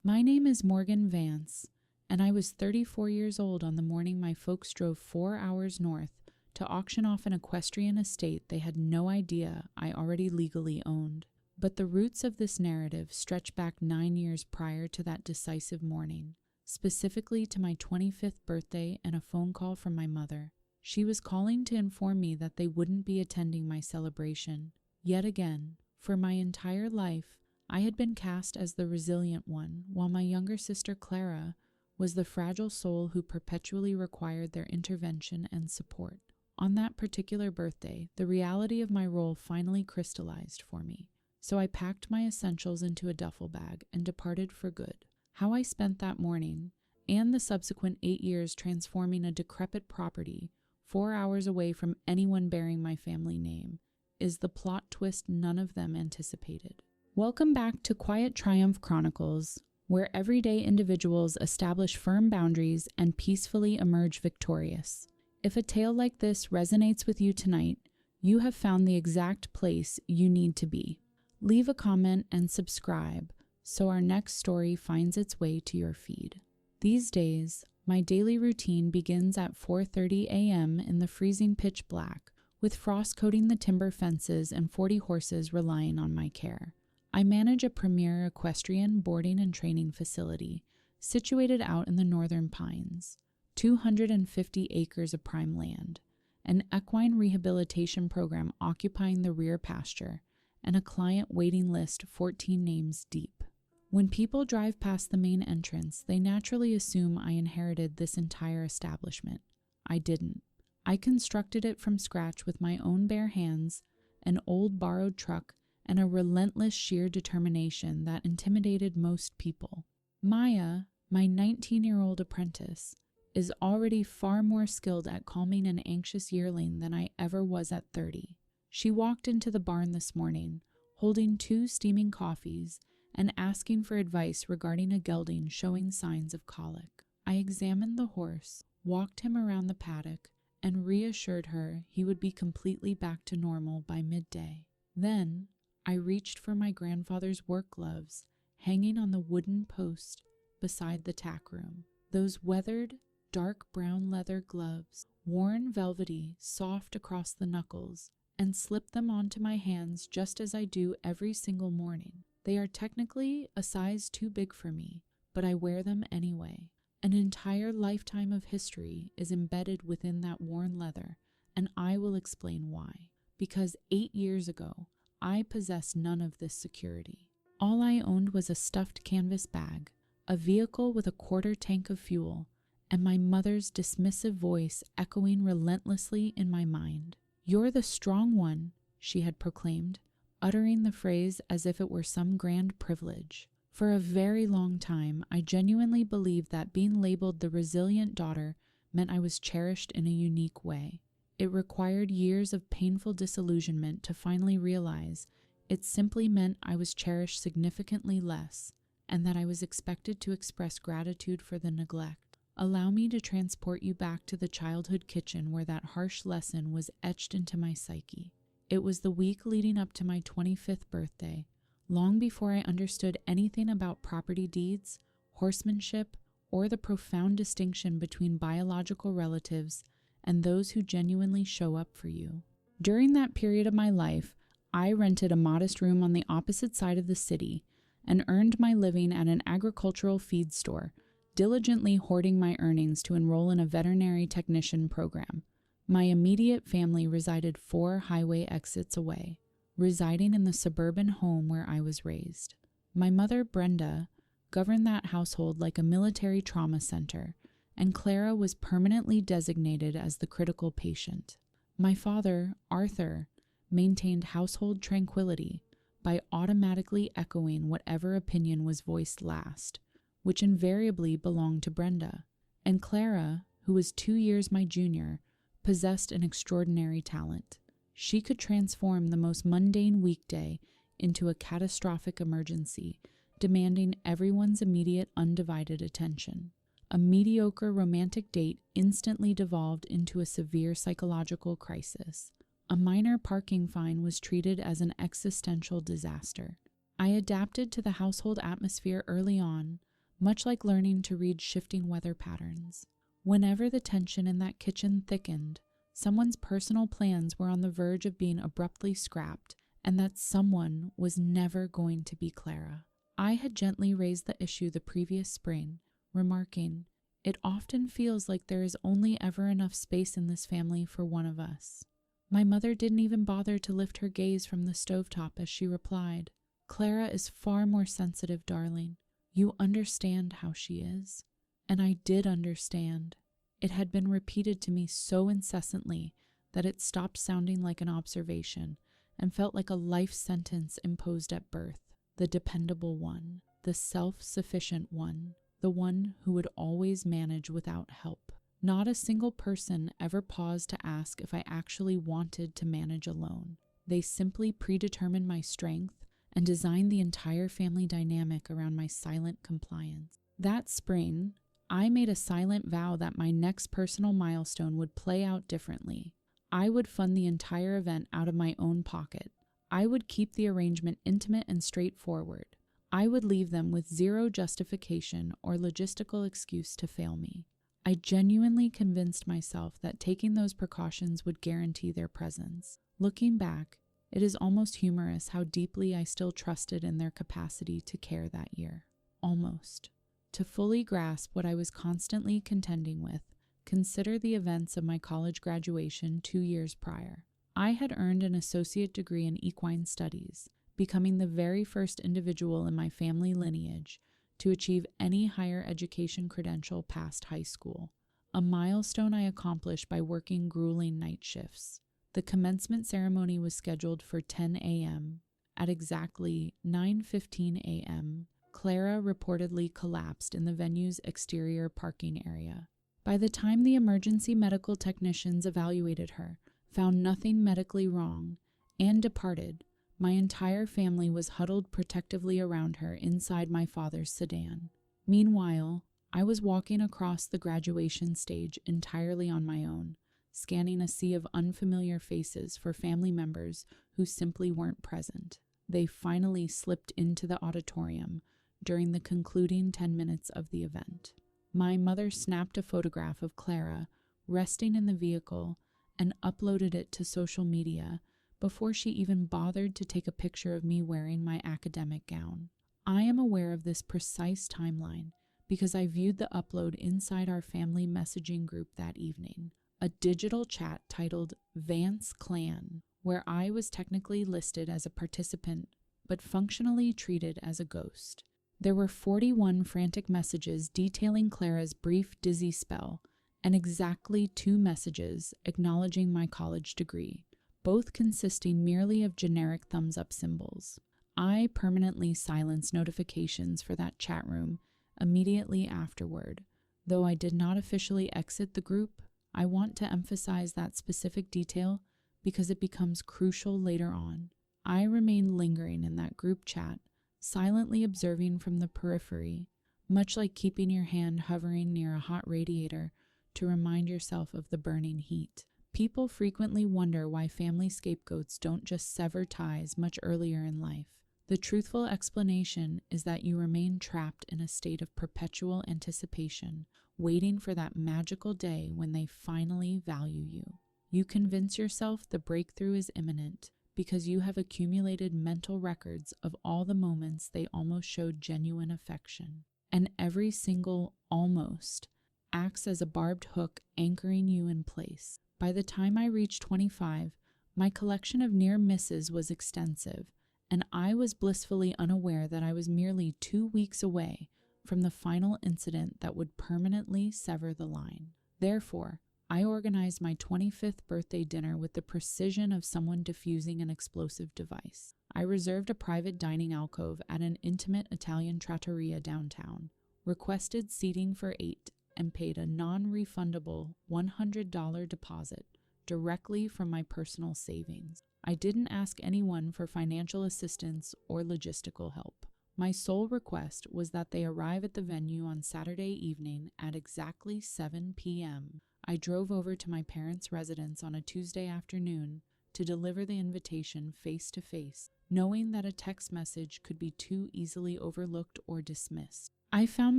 My name is Morgan Vance, and I was 34 years old on the morning my folks drove 4 hours north to auction off an equestrian estate they had no idea I already legally owned. But the roots of this narrative stretch back 9 years prior to that decisive morning, specifically to my 25th birthday and a phone call from my mother. She was calling to inform me that they wouldn't be attending my celebration. Yet again, for my entire life, I had been cast as the resilient one, while my younger sister Clara was the fragile soul who perpetually required their intervention and support. On that particular birthday, the reality of my role finally crystallized for me. So I packed my essentials into a duffel bag and departed for good. How I spent that morning, and the subsequent 8 years transforming a decrepit property 4 hours away from anyone bearing my family name, is the plot twist none of them anticipated. Welcome back to Quiet Triumph Chronicles, where everyday individuals establish firm boundaries and peacefully emerge victorious. If a tale like this resonates with you tonight, you have found the exact place you need to be. Leave a comment and subscribe so our next story finds its way to your feed. These days, my daily routine begins at 4:30 a.m. in the freezing pitch black, with frost coating the timber fences and 40 horses relying on my care. I manage a premier equestrian boarding and training facility situated out in the northern pines, 250 acres of prime land, an equine rehabilitation program occupying the rear pasture, and a client waiting list 14 names deep. When people drive past the main entrance, they naturally assume I inherited this entire establishment. I didn't. I constructed it from scratch with my own bare hands, an old borrowed truck, and a relentless sheer determination that intimidated most people. Maya, my 19-year-old apprentice, is already far more skilled at calming an anxious yearling than I ever was at 30. She walked into the barn this morning, holding 2 steaming coffees and asking for advice regarding a gelding showing signs of colic. I examined the horse, walked him around the paddock, and reassured her he would be completely back to normal by midday. Then, I reached for my grandfather's work gloves, hanging on the wooden post beside the tack room. Those weathered, dark brown leather gloves, worn velvety, soft across the knuckles, and slipped them onto my hands just as I do every single morning. They are technically a size too big for me, but I wear them anyway. An entire lifetime of history is embedded within that worn leather, and I will explain why. Because 8 years ago, I possessed none of this security. All I owned was a stuffed canvas bag, a vehicle with a quarter tank of fuel, and my mother's dismissive voice echoing relentlessly in my mind. "You're the strong one," she had proclaimed, uttering the phrase as if it were some grand privilege. For a very long time, I genuinely believed that being labeled the resilient daughter meant I was cherished in a unique way. It required years of painful disillusionment to finally realize it simply meant I was cherished significantly less, and that I was expected to express gratitude for the neglect. Allow me to transport you back to the childhood kitchen where that harsh lesson was etched into my psyche. It was the week leading up to my 25th birthday, long before I understood anything about property deeds, horsemanship, or the profound distinction between biological relatives and those who genuinely show up for you. During that period of my life, I rented a modest room on the opposite side of the city and earned my living at an agricultural feed store, diligently hoarding my earnings to enroll in a veterinary technician program. My immediate family resided 4 highway exits away, residing in the suburban home where I was raised. My mother, Brenda, governed that household like a military trauma center, and Clara was permanently designated as the critical patient. My father, Arthur, maintained household tranquility by automatically echoing whatever opinion was voiced last, which invariably belonged to Brenda. And Clara, who was 2 years my junior, possessed an extraordinary talent. She could transform the most mundane weekday into a catastrophic emergency, demanding everyone's immediate undivided attention. A mediocre romantic date instantly devolved into a severe psychological crisis. A minor parking fine was treated as an existential disaster. I adapted to the household atmosphere early on, much like learning to read shifting weather patterns. Whenever the tension in that kitchen thickened, someone's personal plans were on the verge of being abruptly scrapped, and that someone was never going to be Clara. I had gently raised the issue the previous spring, remarking, "It often feels like there is only ever enough space in this family for one of us." My mother didn't even bother to lift her gaze from the stovetop as she replied, "Clara is far more sensitive, darling. You understand how she is." And I did understand. It had been repeated to me so incessantly that it stopped sounding like an observation and felt like a life sentence imposed at birth. The dependable one, the self-sufficient one, the one who would always manage without help. Not a single person ever paused to ask if I actually wanted to manage alone. They simply predetermined my strength and designed the entire family dynamic around my silent compliance. That spring, I made a silent vow that my next personal milestone would play out differently. I would fund the entire event out of my own pocket. I would keep the arrangement intimate and straightforward. I would leave them with zero justification or logistical excuse to fail me. I genuinely convinced myself that taking those precautions would guarantee their presence. Looking back, it is almost humorous how deeply I still trusted in their capacity to care that year. Almost. To fully grasp what I was constantly contending with, consider the events of my college graduation 2 years prior. I had earned an associate degree in equine studies, becoming the very first individual in my family lineage to achieve any higher education credential past high school, a milestone I accomplished by working grueling night shifts. The commencement ceremony was scheduled for 10 a.m. At exactly 9:15 a.m., Clara reportedly collapsed in the venue's exterior parking area. By the time the emergency medical technicians evaluated her, found nothing medically wrong, and departed, my entire family was huddled protectively around her inside my father's sedan. Meanwhile, I was walking across the graduation stage entirely on my own, scanning a sea of unfamiliar faces for family members who simply weren't present. They finally slipped into the auditorium during the concluding 10 minutes of the event. My mother snapped a photograph of Clara resting in the vehicle and uploaded it to social media before she even bothered to take a picture of me wearing my academic gown. I am aware of this precise timeline because I viewed the upload inside our family messaging group that evening, a digital chat titled Vance Clan, where I was technically listed as a participant but functionally treated as a ghost. There were 41 frantic messages detailing Clara's brief dizzy spell and exactly 2 messages acknowledging my college degree, both consisting merely of generic thumbs-up symbols. I permanently silenced notifications for that chat room immediately afterward. Though I did not officially exit the group, I want to emphasize that specific detail because it becomes crucial later on. I remained lingering in that group chat, silently observing from the periphery, much like keeping your hand hovering near a hot radiator to remind yourself of the burning heat. People frequently wonder why family scapegoats don't just sever ties much earlier in life. The truthful explanation is that you remain trapped in a state of perpetual anticipation, waiting for that magical day when they finally value you. You convince yourself the breakthrough is imminent because you have accumulated mental records of all the moments they almost showed genuine affection. And every single almost acts as a barbed hook anchoring you in place. By the time I reached 25, my collection of near misses was extensive, and I was blissfully unaware that I was merely 2 weeks away from the final incident that would permanently sever the line. Therefore, I organized my 25th birthday dinner with the precision of someone defusing an explosive device. I reserved a private dining alcove at an intimate Italian trattoria downtown, requested seating for 8, and paid a non-refundable $100 deposit directly from my personal savings. I didn't ask anyone for financial assistance or logistical help. My sole request was that they arrive at the venue on Saturday evening at exactly 7 p.m. I drove over to my parents' residence on a Tuesday afternoon to deliver the invitation face-to-face, knowing that a text message could be too easily overlooked or dismissed. I found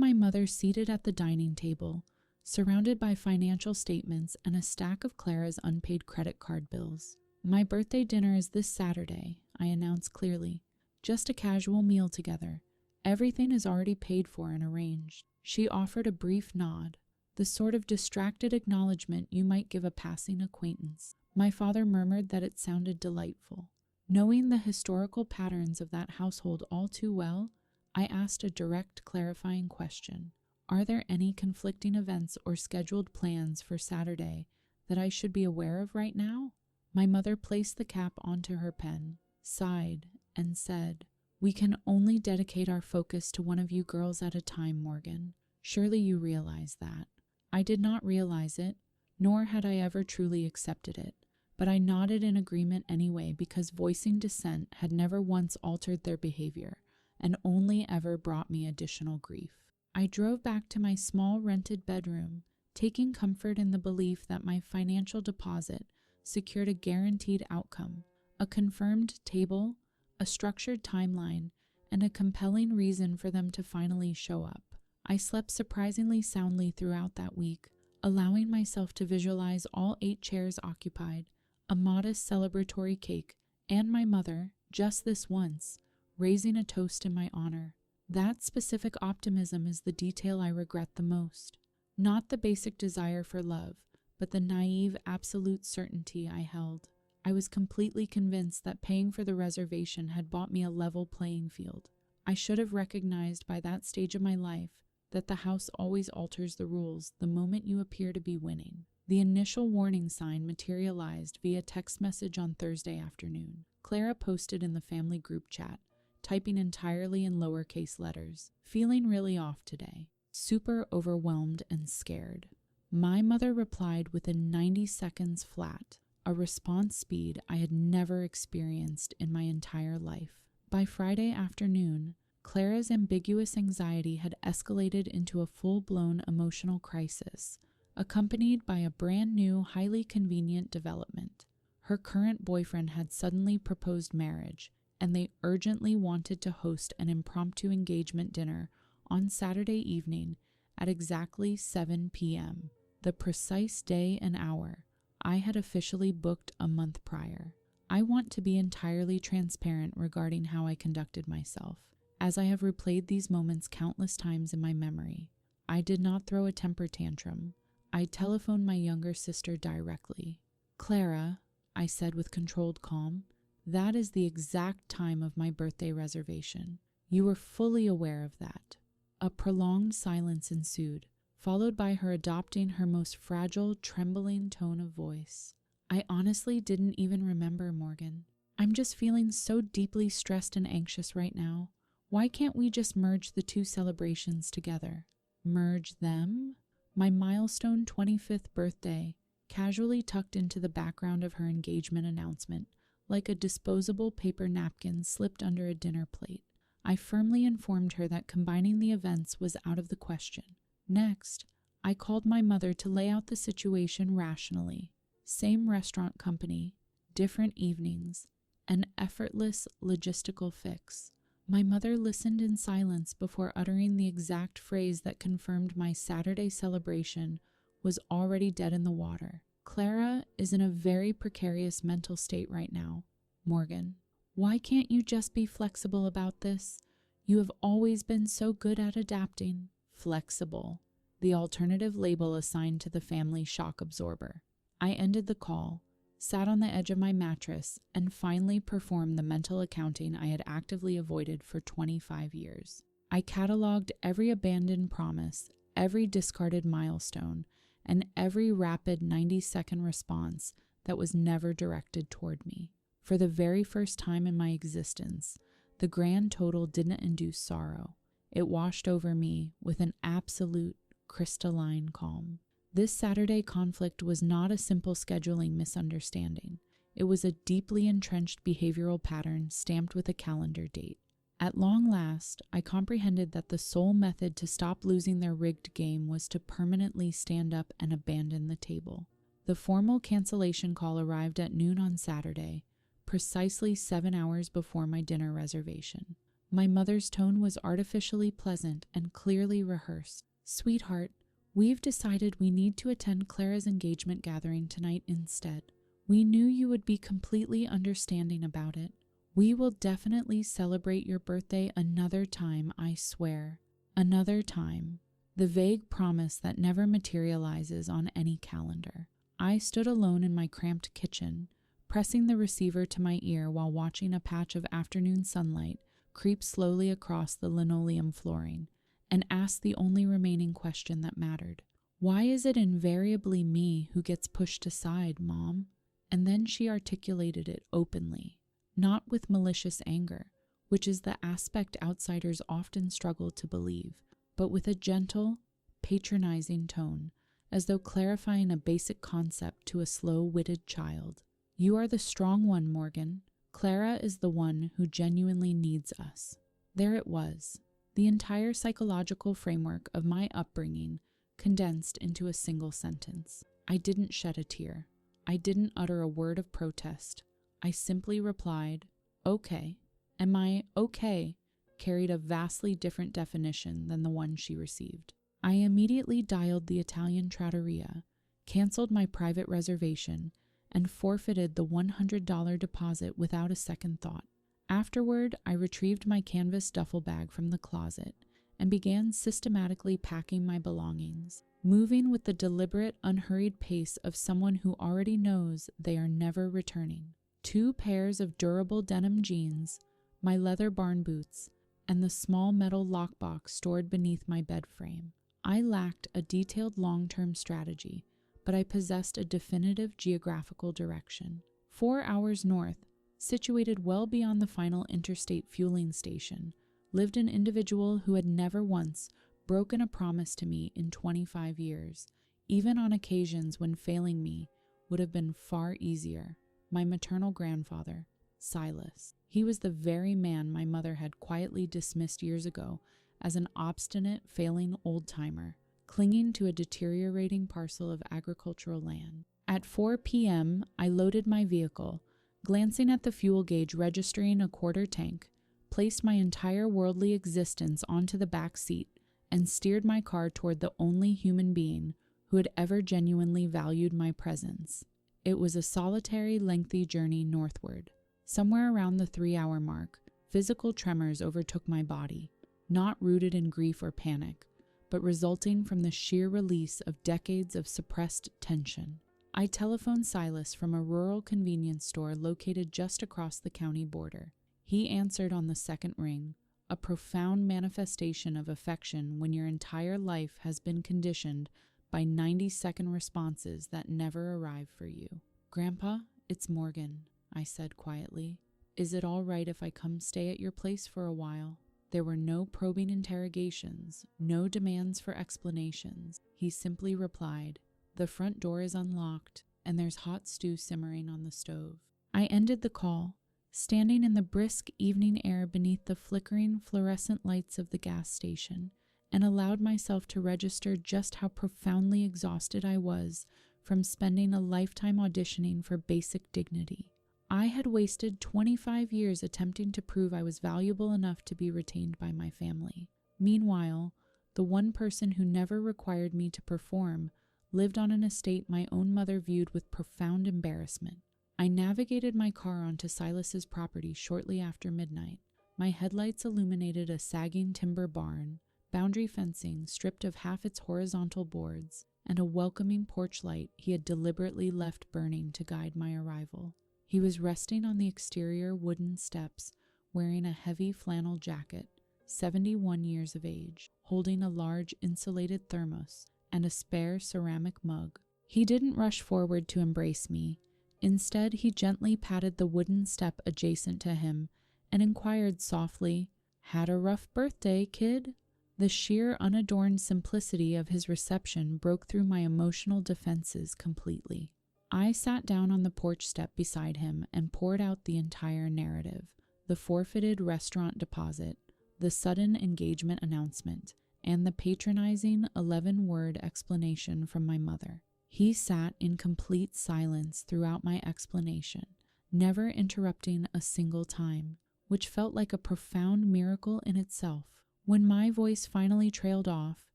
my mother seated at the dining table, surrounded by financial statements and a stack of Clara's unpaid credit card bills. "My birthday dinner is this Saturday," I announced clearly. "Just a casual meal together. Everything is already paid for and arranged." She offered a brief nod, the sort of distracted acknowledgement you might give a passing acquaintance. My father murmured that it sounded delightful. Knowing the historical patterns of that household all too well, I asked a direct, clarifying question. "Are there any conflicting events or scheduled plans for Saturday that I should be aware of right now?" My mother placed the cap onto her pen, sighed, and said, "We can only dedicate our focus to one of you girls at a time, Morgan. Surely you realize that." I did not realize it, nor had I ever truly accepted it, but I nodded in agreement anyway because voicing dissent had never once altered their behavior and only ever brought me additional grief. I drove back to my small rented bedroom, taking comfort in the belief that my financial deposit secured a guaranteed outcome, a confirmed table, a structured timeline, and a compelling reason for them to finally show up. I slept surprisingly soundly throughout that week, allowing myself to visualize all 8 chairs occupied, a modest celebratory cake, and my mother, just this once, raising a toast in my honor. That specific optimism is the detail I regret the most. Not the basic desire for love, but the naive, absolute certainty I held. I was completely convinced that paying for the reservation had bought me a level playing field. I should have recognized by that stage of my life that the house always alters the rules the moment you appear to be winning. The initial warning sign materialized via text message on Thursday afternoon. Clara posted in the family group chat, typing entirely in lowercase letters, "Feeling really off today. Super overwhelmed and scared." My mother replied within 90 seconds flat, a response speed I had never experienced in my entire life. By Friday afternoon, Clara's ambiguous anxiety had escalated into a full-blown emotional crisis, accompanied by a brand new, highly convenient development. Her current boyfriend had suddenly proposed marriage, and they urgently wanted to host an impromptu engagement dinner on Saturday evening at exactly 7 p.m., the precise day and hour I had officially booked a month prior. I want to be entirely transparent regarding how I conducted myself, as I have replayed these moments countless times in my memory. I did not throw a temper tantrum. I telephoned my younger sister directly. "Clara," I said with controlled calm, "that is the exact time of my birthday reservation. You were fully aware of that." A prolonged silence ensued, followed by her adopting her most fragile, trembling tone of voice. "I honestly didn't even remember, Morgan. I'm just feeling so deeply stressed and anxious right now. Why can't we just merge the 2 celebrations together?" Merge them? My milestone 25th birthday, casually tucked into the background of her engagement announcement, like a disposable paper napkin slipped under a dinner plate. I firmly informed her that combining the events was out of the question. Next, I called my mother to lay out the situation rationally. Same restaurant company, different evenings, an effortless logistical fix. My mother listened in silence before uttering the exact phrase that confirmed my Saturday celebration was already dead in the water. "Clara is in a very precarious mental state right now, Morgan. Why can't you just be flexible about this? You have always been so good at adapting." Flexible, the alternative label assigned to the family shock absorber. I ended the call, sat on the edge of my mattress, and finally performed the mental accounting I had actively avoided for 25 years. I cataloged every abandoned promise, every discarded milestone, and every rapid 90-second response that was never directed toward me. For the very first time in my existence, the grand total didn't induce sorrow. It washed over me with an absolute, crystalline calm. This Saturday conflict was not a simple scheduling misunderstanding. It was a deeply entrenched behavioral pattern stamped with a calendar date. At long last, I comprehended that the sole method to stop losing their rigged game was to permanently stand up and abandon the table. The formal cancellation call arrived at noon on Saturday, precisely 7 hours before my dinner reservation. My mother's tone was artificially pleasant and clearly rehearsed. "Sweetheart, we've decided we need to attend Clara's engagement gathering tonight instead. We knew you would be completely understanding about it. We will definitely celebrate your birthday another time, I swear. Another time." The vague promise that never materializes on any calendar. I stood alone in my cramped kitchen, pressing the receiver to my ear while watching a patch of afternoon sunlight creep slowly across the linoleum flooring, and asked the only remaining question that mattered. "Why is it invariably me who gets pushed aside, Mom?" And then she articulated it openly, not with malicious anger, which is the aspect outsiders often struggle to believe, but with a gentle, patronizing tone, as though clarifying a basic concept to a slow-witted child. "You are the strong one, Morgan. Clara is the one who genuinely needs us." There it was, the entire psychological framework of my upbringing condensed into a single sentence. I didn't shed a tear. I didn't utter a word of protest. I simply replied, "Okay," and my "okay" carried a vastly different definition than the one she received. I immediately dialed the Italian trattoria, canceled my private reservation, and forfeited the $100 deposit without a second thought. Afterward, I retrieved my canvas duffel bag from the closet and began systematically packing my belongings, moving with the deliberate, unhurried pace of someone who already knows they are never returning. 2 pairs of durable denim jeans, my leather barn boots, and the small metal lockbox stored beneath my bed frame. I lacked a detailed long-term strategy, but I possessed a definitive geographical direction. 4 hours north, situated well beyond the final interstate fueling station, lived an individual who had never once broken a promise to me in 25 years, even on occasions when failing me would have been far easier. My maternal grandfather, Silas. He was the very man my mother had quietly dismissed years ago as an obstinate, failing old-timer, clinging to a deteriorating parcel of agricultural land. At 4 p.m., I loaded my vehicle, glancing at the fuel gauge registering a quarter tank, placed my entire worldly existence onto the back seat, and steered my car toward the only human being who had ever genuinely valued my presence. It was a solitary, lengthy journey northward. Somewhere around the 3-hour mark, physical tremors overtook my body, not rooted in grief or panic, but resulting from the sheer release of decades of suppressed tension. I telephoned Silas from a rural convenience store located just across the county border. He answered on the second ring, a profound manifestation of affection when your entire life has been conditioned by 90-second responses that never arrive for you. "Grandpa, it's Morgan," I said quietly. "Is it all right if I come stay at your place for a while?" There were no probing interrogations, no demands for explanations. He simply replied, "The front door is unlocked, and there's hot stew simmering on the stove." I ended the call, standing in the brisk evening air beneath the flickering fluorescent lights of the gas station, and allowed myself to register just how profoundly exhausted I was from spending a lifetime auditioning for basic dignity. I had wasted 25 years attempting to prove I was valuable enough to be retained by my family. Meanwhile, the one person who never required me to perform lived on an estate my own mother viewed with profound embarrassment. I navigated my car onto Silas's property shortly after midnight. My headlights illuminated a sagging timber barn, boundary fencing stripped of half its horizontal boards, and a welcoming porch light he had deliberately left burning to guide my arrival. He was resting on the exterior wooden steps, wearing a heavy flannel jacket, 71 years of age, holding a large insulated thermos and a spare ceramic mug. He didn't rush forward to embrace me. Instead, he gently patted the wooden step adjacent to him and inquired softly, "Had a rough birthday, kid?" The sheer, unadorned simplicity of his reception broke through my emotional defenses completely. I sat down on the porch step beside him and poured out the entire narrative: the forfeited restaurant deposit, the sudden engagement announcement, and the patronizing 11-word explanation from my mother. He sat in complete silence throughout my explanation, never interrupting a single time, which felt like a profound miracle in itself. When my voice finally trailed off,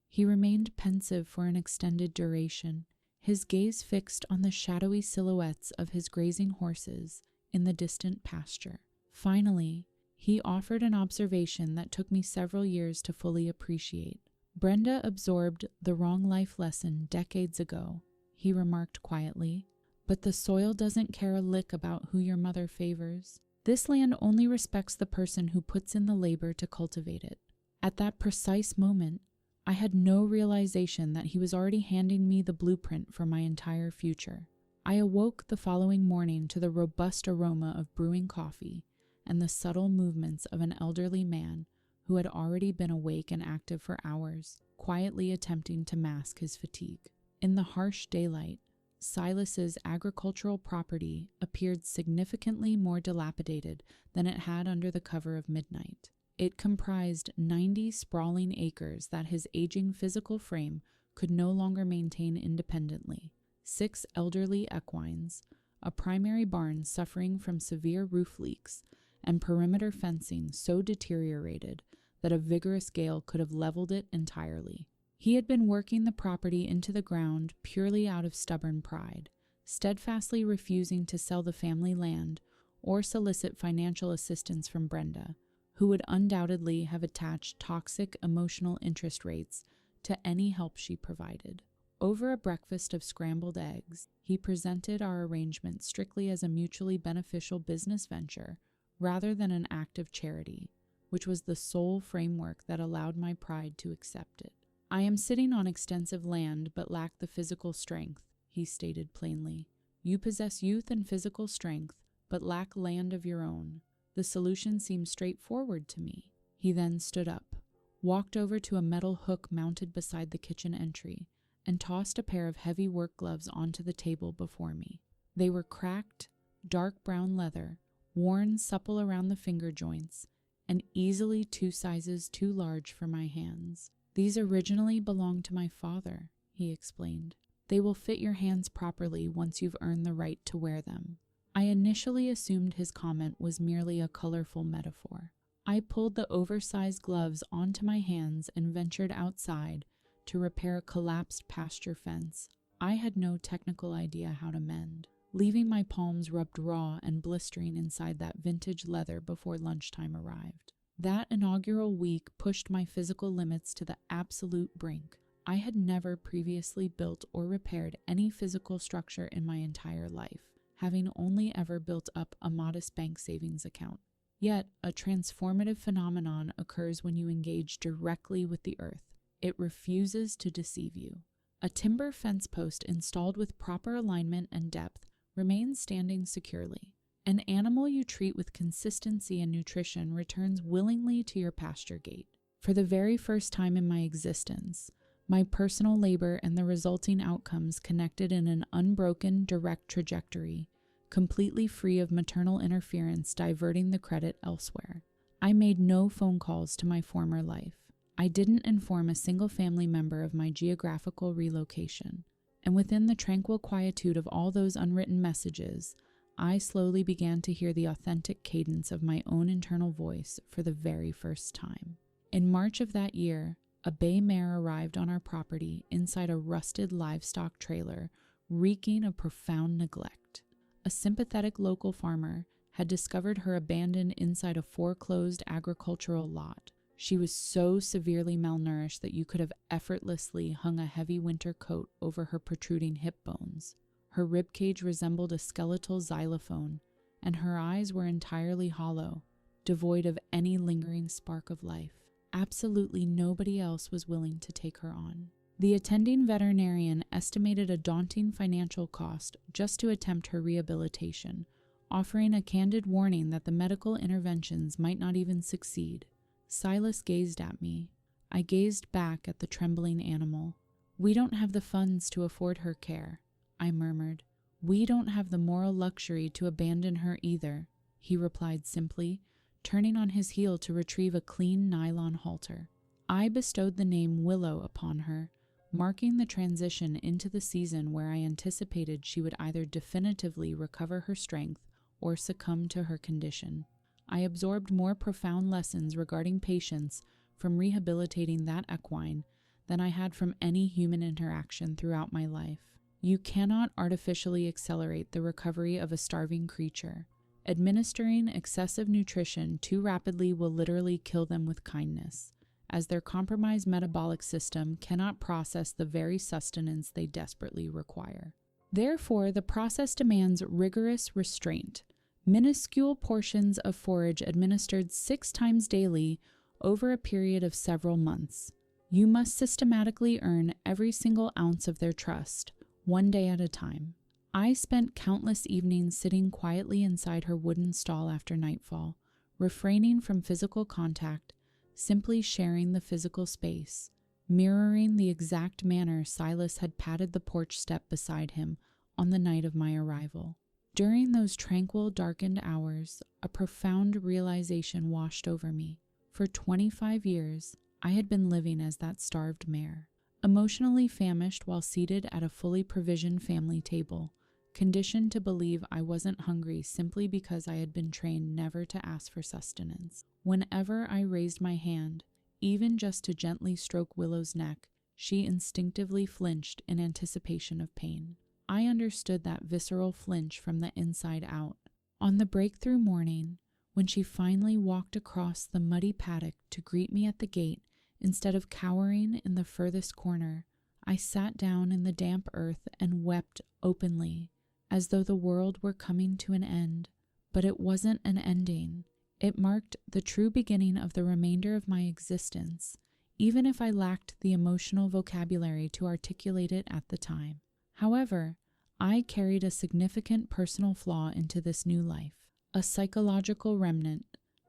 he remained pensive for an extended duration, his gaze fixed on the shadowy silhouettes of his grazing horses in the distant pasture. Finally, he offered an observation that took me several years to fully appreciate. "Brenda absorbed the wrong life lesson decades ago," he remarked quietly, "but the soil doesn't care a lick about who your mother favors. This land only respects the person who puts in the labor to cultivate it." At that precise moment, I had no realization that he was already handing me the blueprint for my entire future. I awoke the following morning to the robust aroma of brewing coffee and the subtle movements of an elderly man who had already been awake and active for hours, quietly attempting to mask his fatigue. In the harsh daylight, Silas's agricultural property appeared significantly more dilapidated than it had under the cover of midnight. It comprised 90 sprawling acres that his aging physical frame could no longer maintain independently, 6 elderly equines, a primary barn suffering from severe roof leaks, and perimeter fencing so deteriorated that a vigorous gale could have leveled it entirely. He had been working the property into the ground purely out of stubborn pride, steadfastly refusing to sell the family land or solicit financial assistance from Brenda, who would undoubtedly have attached toxic emotional interest rates to any help she provided. Over a breakfast of scrambled eggs, he presented our arrangement strictly as a mutually beneficial business venture rather than an act of charity, which was the sole framework that allowed my pride to accept it. "I am sitting on extensive land but lack the physical strength," he stated plainly. "You possess youth and physical strength but lack land of your own. The solution seems straightforward to me." He then stood up, walked over to a metal hook mounted beside the kitchen entry, and tossed a pair of heavy work gloves onto the table before me. They were cracked, dark brown leather, worn supple around the finger joints, and easily 2 sizes too large for my hands. "These originally belonged to my father," he explained. "They will fit your hands properly once you've earned the right to wear them." I initially assumed his comment was merely a colorful metaphor. I pulled the oversized gloves onto my hands and ventured outside to repair a collapsed pasture fence I had no technical idea how to mend, leaving my palms rubbed raw and blistering inside that vintage leather before lunchtime arrived. That inaugural week pushed my physical limits to the absolute brink. I had never previously built or repaired any physical structure in my entire life, having only ever built up a modest bank savings account. Yet, a transformative phenomenon occurs when you engage directly with the earth. It refuses to deceive you. A timber fence post installed with proper alignment and depth remains standing securely. An animal you treat with consistency and nutrition returns willingly to your pasture gate. For the very first time in my existence, my personal labor and the resulting outcomes connected in an unbroken, direct trajectory, completely free of maternal interference diverting the credit elsewhere. I made no phone calls to my former life. I didn't inform a single family member of my geographical relocation. And within the tranquil quietude of all those unwritten messages, I slowly began to hear the authentic cadence of my own internal voice for the very first time. In March of that year, a bay mare arrived on our property inside a rusted livestock trailer, reeking of profound neglect. A sympathetic local farmer had discovered her abandoned inside a foreclosed agricultural lot. She was so severely malnourished that you could have effortlessly hung a heavy winter coat over her protruding hip bones. Her ribcage resembled a skeletal xylophone, and her eyes were entirely hollow, devoid of any lingering spark of life. Absolutely nobody else was willing to take her on. The attending veterinarian estimated a daunting financial cost just to attempt her rehabilitation, offering a candid warning that the medical interventions might not even succeed. Silas gazed at me. I gazed back at the trembling animal. "We don't have the funds to afford her care," I murmured. "We don't have the moral luxury to abandon her either," he replied simply, turning on his heel to retrieve a clean nylon halter. I bestowed the name Willow upon her, marking the transition into the season where I anticipated she would either definitively recover her strength or succumb to her condition. I absorbed more profound lessons regarding patience from rehabilitating that equine than I had from any human interaction throughout my life. You cannot artificially accelerate the recovery of a starving creature. Administering excessive nutrition too rapidly will literally kill them with kindness, as their compromised metabolic system cannot process the very sustenance they desperately require. Therefore, the process demands rigorous restraint. Minuscule portions of forage administered 6 times daily over a period of several months. You must systematically earn every single ounce of their trust, one day at a time. I spent countless evenings sitting quietly inside her wooden stall after nightfall, refraining from physical contact, simply sharing the physical space, mirroring the exact manner Silas had patted the porch step beside him on the night of my arrival. During those tranquil, darkened hours, a profound realization washed over me. For 25 years, I had been living as that starved mare, emotionally famished while seated at a fully provisioned family table, conditioned to believe I wasn't hungry simply because I had been trained never to ask for sustenance. Whenever I raised my hand, even just to gently stroke Willow's neck, she instinctively flinched in anticipation of pain. I understood that visceral flinch from the inside out. On the breakthrough morning, when she finally walked across the muddy paddock to greet me at the gate, instead of cowering in the furthest corner, I sat down in the damp earth and wept openly, as though the world were coming to an end. But it wasn't an ending. It marked the true beginning of the remainder of my existence, even if I lacked the emotional vocabulary to articulate it at the time. However, I carried a significant personal flaw into this new life, a psychological remnant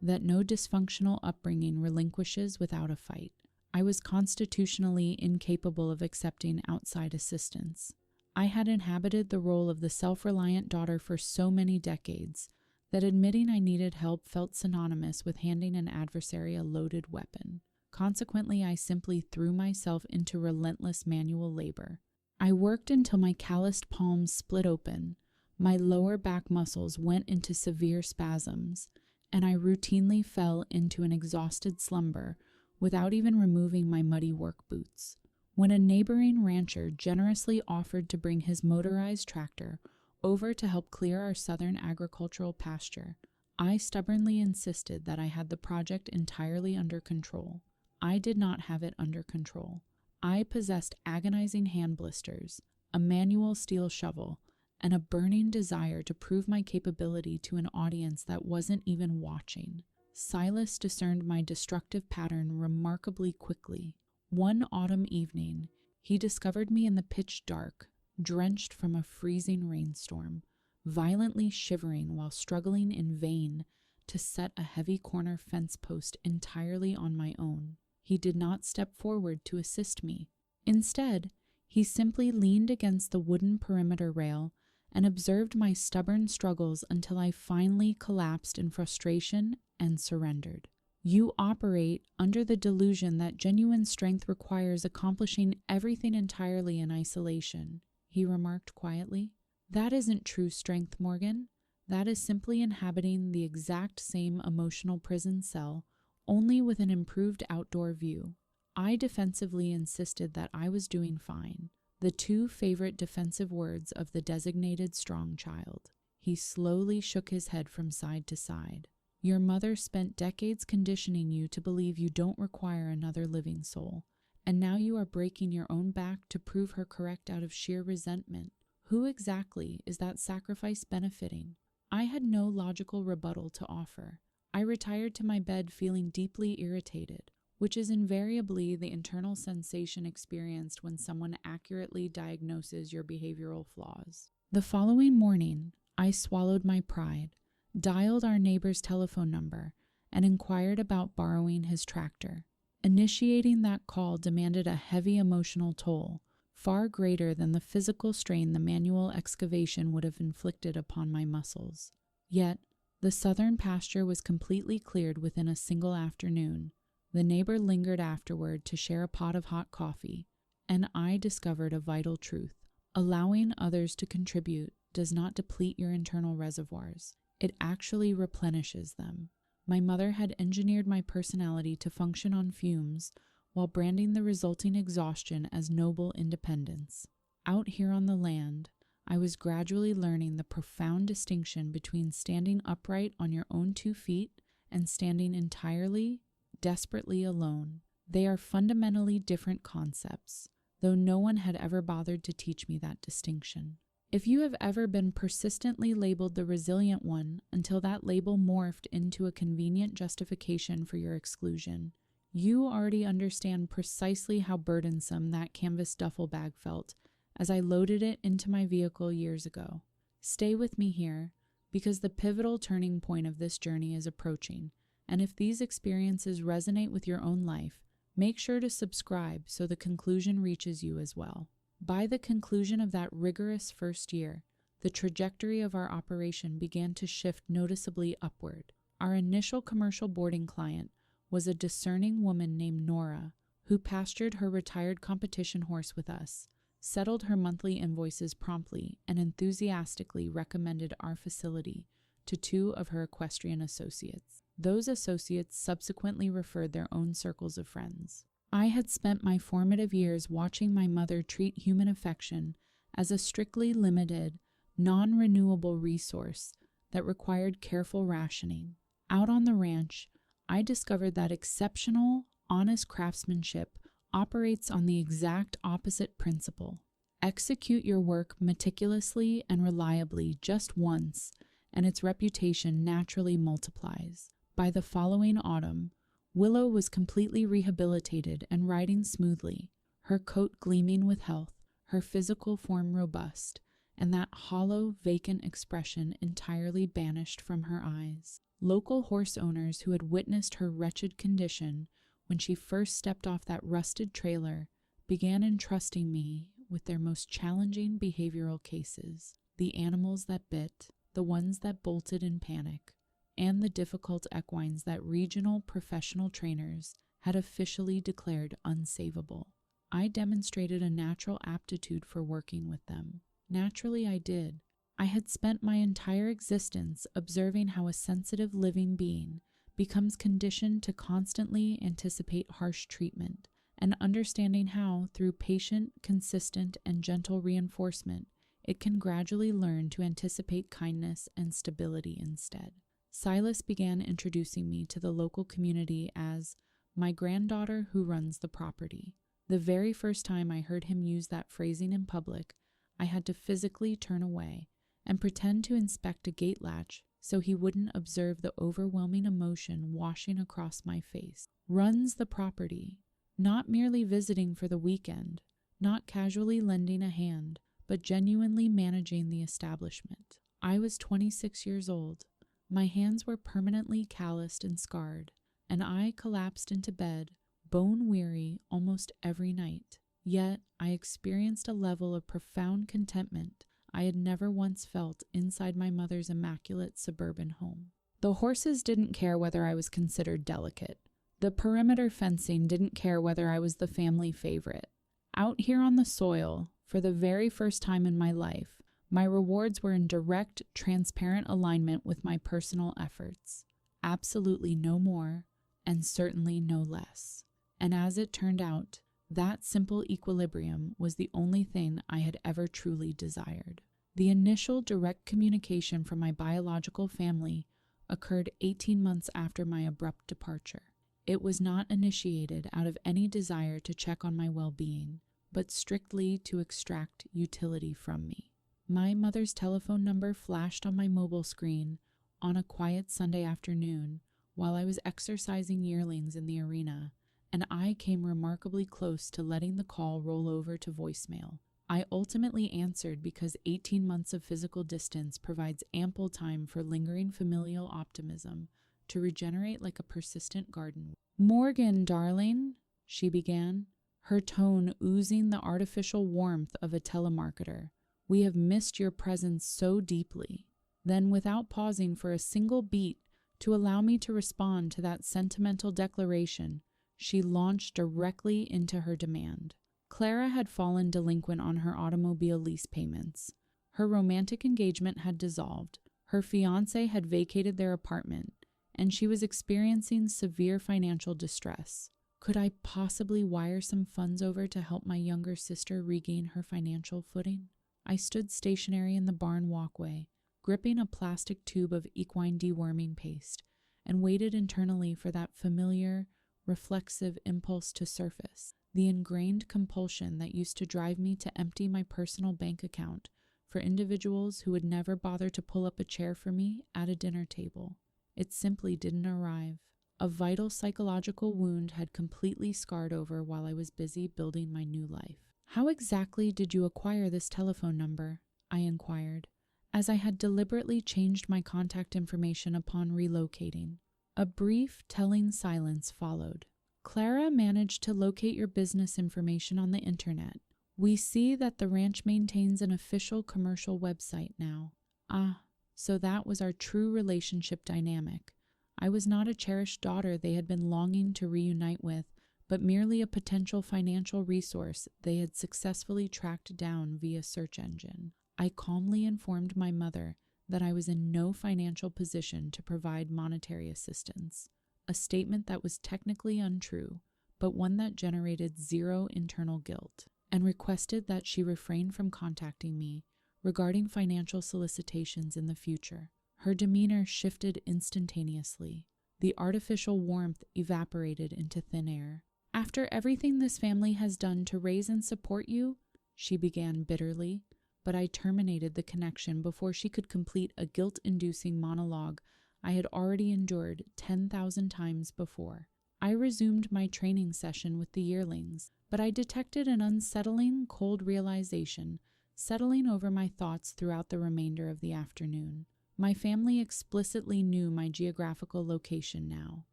that no dysfunctional upbringing relinquishes without a fight. I was constitutionally incapable of accepting outside assistance. I had inhabited the role of the self-reliant daughter for so many decades that admitting I needed help felt synonymous with handing an adversary a loaded weapon. Consequently, I simply threw myself into relentless manual labor. I worked until my calloused palms split open, my lower back muscles went into severe spasms, and I routinely fell into an exhausted slumber without even removing my muddy work boots. When a neighboring rancher generously offered to bring his motorized tractor over to help clear our southern agricultural pasture, I stubbornly insisted that I had the project entirely under control. I did not have it under control. I possessed agonizing hand blisters, a manual steel shovel, and a burning desire to prove my capability to an audience that wasn't even watching. Silas discerned my destructive pattern remarkably quickly. One autumn evening, he discovered me in the pitch dark, drenched from a freezing rainstorm, violently shivering while struggling in vain to set a heavy corner fence post entirely on my own. He did not step forward to assist me. Instead, he simply leaned against the wooden perimeter rail and observed my stubborn struggles until I finally collapsed in frustration and surrendered. You operate under the delusion that genuine strength requires accomplishing everything entirely in isolation, he remarked quietly. That isn't true strength, Morgan. That is simply inhabiting the exact same emotional prison cell, only with an improved outdoor view. I defensively insisted that I was doing fine, the two favorite defensive words of the designated strong child. He slowly shook his head from side to side. Your mother spent decades conditioning you to believe you don't require another living soul, and now you are breaking your own back to prove her correct out of sheer resentment. Who exactly is that sacrifice benefiting? I had no logical rebuttal to offer. I retired to my bed feeling deeply irritated, which is invariably the internal sensation experienced when someone accurately diagnoses your behavioral flaws. The following morning, I swallowed my pride, dialed our neighbor's telephone number, and inquired about borrowing his tractor. Initiating that call demanded a heavy emotional toll, far greater than the physical strain the manual excavation would have inflicted upon my muscles. Yet, the southern pasture was completely cleared within a single afternoon. The neighbor lingered afterward to share a pot of hot coffee, and I discovered a vital truth. Allowing others to contribute does not deplete your internal reservoirs. It actually replenishes them. My mother had engineered my personality to function on fumes while branding the resulting exhaustion as noble independence. Out here on the land, I was gradually learning the profound distinction between standing upright on your own 2 feet and standing entirely, desperately alone. They are fundamentally different concepts, though no one had ever bothered to teach me that distinction. If you have ever been persistently labeled the resilient one until that label morphed into a convenient justification for your exclusion, you already understand precisely how burdensome that canvas duffel bag felt as I loaded it into my vehicle years ago. Stay with me here, because the pivotal turning point of this journey is approaching, and if these experiences resonate with your own life, make sure to subscribe so the conclusion reaches you as well. By the conclusion of that rigorous first year, the trajectory of our operation began to shift noticeably upward. Our initial commercial boarding client was a discerning woman named Nora, who pastured her retired competition horse with us, settled her monthly invoices promptly, and enthusiastically recommended our facility to 2 of her equestrian associates. Those associates subsequently referred their own circles of friends. I had spent my formative years watching my mother treat human affection as a strictly limited, non-renewable resource that required careful rationing. Out on the ranch, I discovered that exceptional, honest craftsmanship operates on the exact opposite principle. Execute your work meticulously and reliably just once, and its reputation naturally multiplies. By the following autumn, Willow was completely rehabilitated and riding smoothly, her coat gleaming with health, her physical form robust, and that hollow, vacant expression entirely banished from her eyes. Local horse owners who had witnessed her wretched condition when she first stepped off that rusted trailer began entrusting me with their most challenging behavioral cases, the animals that bit, the ones that bolted in panic, and the difficult equines that regional professional trainers had officially declared unsavable. I demonstrated a natural aptitude for working with them. Naturally, I did. I had spent my entire existence observing how a sensitive living being becomes conditioned to constantly anticipate harsh treatment, and understanding how, through patient, consistent, and gentle reinforcement, it can gradually learn to anticipate kindness and stability instead. Silas began introducing me to the local community as my granddaughter who runs the property. The very first time I heard him use that phrasing in public, I had to physically turn away and pretend to inspect a gate latch so he wouldn't observe the overwhelming emotion washing across my face. Runs the property, not merely visiting for the weekend, not casually lending a hand, but genuinely managing the establishment. I was 26 years old. My hands were permanently calloused and scarred, and I collapsed into bed, bone-weary, almost every night. Yet I experienced a level of profound contentment I had never once felt inside my mother's immaculate suburban home. The horses didn't care whether I was considered delicate. The perimeter fencing didn't care whether I was the family favorite. Out here on the soil, for the very first time in my life, my rewards were in direct, transparent alignment with my personal efforts. Absolutely no more, and certainly no less. And as it turned out, that simple equilibrium was the only thing I had ever truly desired. The initial direct communication from my biological family occurred 18 months after my abrupt departure. It was not initiated out of any desire to check on my well-being, but strictly to extract utility from me. My mother's telephone number flashed on my mobile screen on a quiet Sunday afternoon while I was exercising yearlings in the arena, and I came remarkably close to letting the call roll over to voicemail. I ultimately answered because 18 months of physical distance provides ample time for lingering familial optimism to regenerate like a persistent garden. "Morgan, darling," she began, her tone oozing the artificial warmth of a telemarketer. "We have missed your presence so deeply." Then, without pausing for a single beat to allow me to respond to that sentimental declaration, she launched directly into her demand. Clara had fallen delinquent on her automobile lease payments. Her romantic engagement had dissolved. Her fiancé had vacated their apartment, and she was experiencing severe financial distress. Could I possibly wire some funds over to help my younger sister regain her financial footing? I stood stationary in the barn walkway, gripping a plastic tube of equine deworming paste, and waited internally for that familiar, reflexive impulse to surface, the ingrained compulsion that used to drive me to empty my personal bank account for individuals who would never bother to pull up a chair for me at a dinner table. It simply didn't arrive. A vital psychological wound had completely scarred over while I was busy building my new life. "How exactly did you acquire this telephone number?" I inquired, as I had deliberately changed my contact information upon relocating. A brief, telling silence followed. "Clara managed to locate your business information on the internet. We see that the ranch maintains an official commercial website now." Ah, so that was our true relationship dynamic. I was not a cherished daughter they had been longing to reunite with, but merely a potential financial resource they had successfully tracked down via search engine. I calmly informed my mother that I was in no financial position to provide monetary assistance, a statement that was technically untrue, but one that generated zero internal guilt, and requested that she refrain from contacting me regarding financial solicitations in the future. Her demeanor shifted instantaneously. The artificial warmth evaporated into thin air. "After everything this family has done to raise and support you," she began bitterly, but I terminated the connection before she could complete a guilt-inducing monologue I had already endured 10,000 times before. I resumed my training session with the yearlings, but I detected an unsettling, cold realization settling over my thoughts throughout the remainder of the afternoon. My family explicitly knew my geographical location now.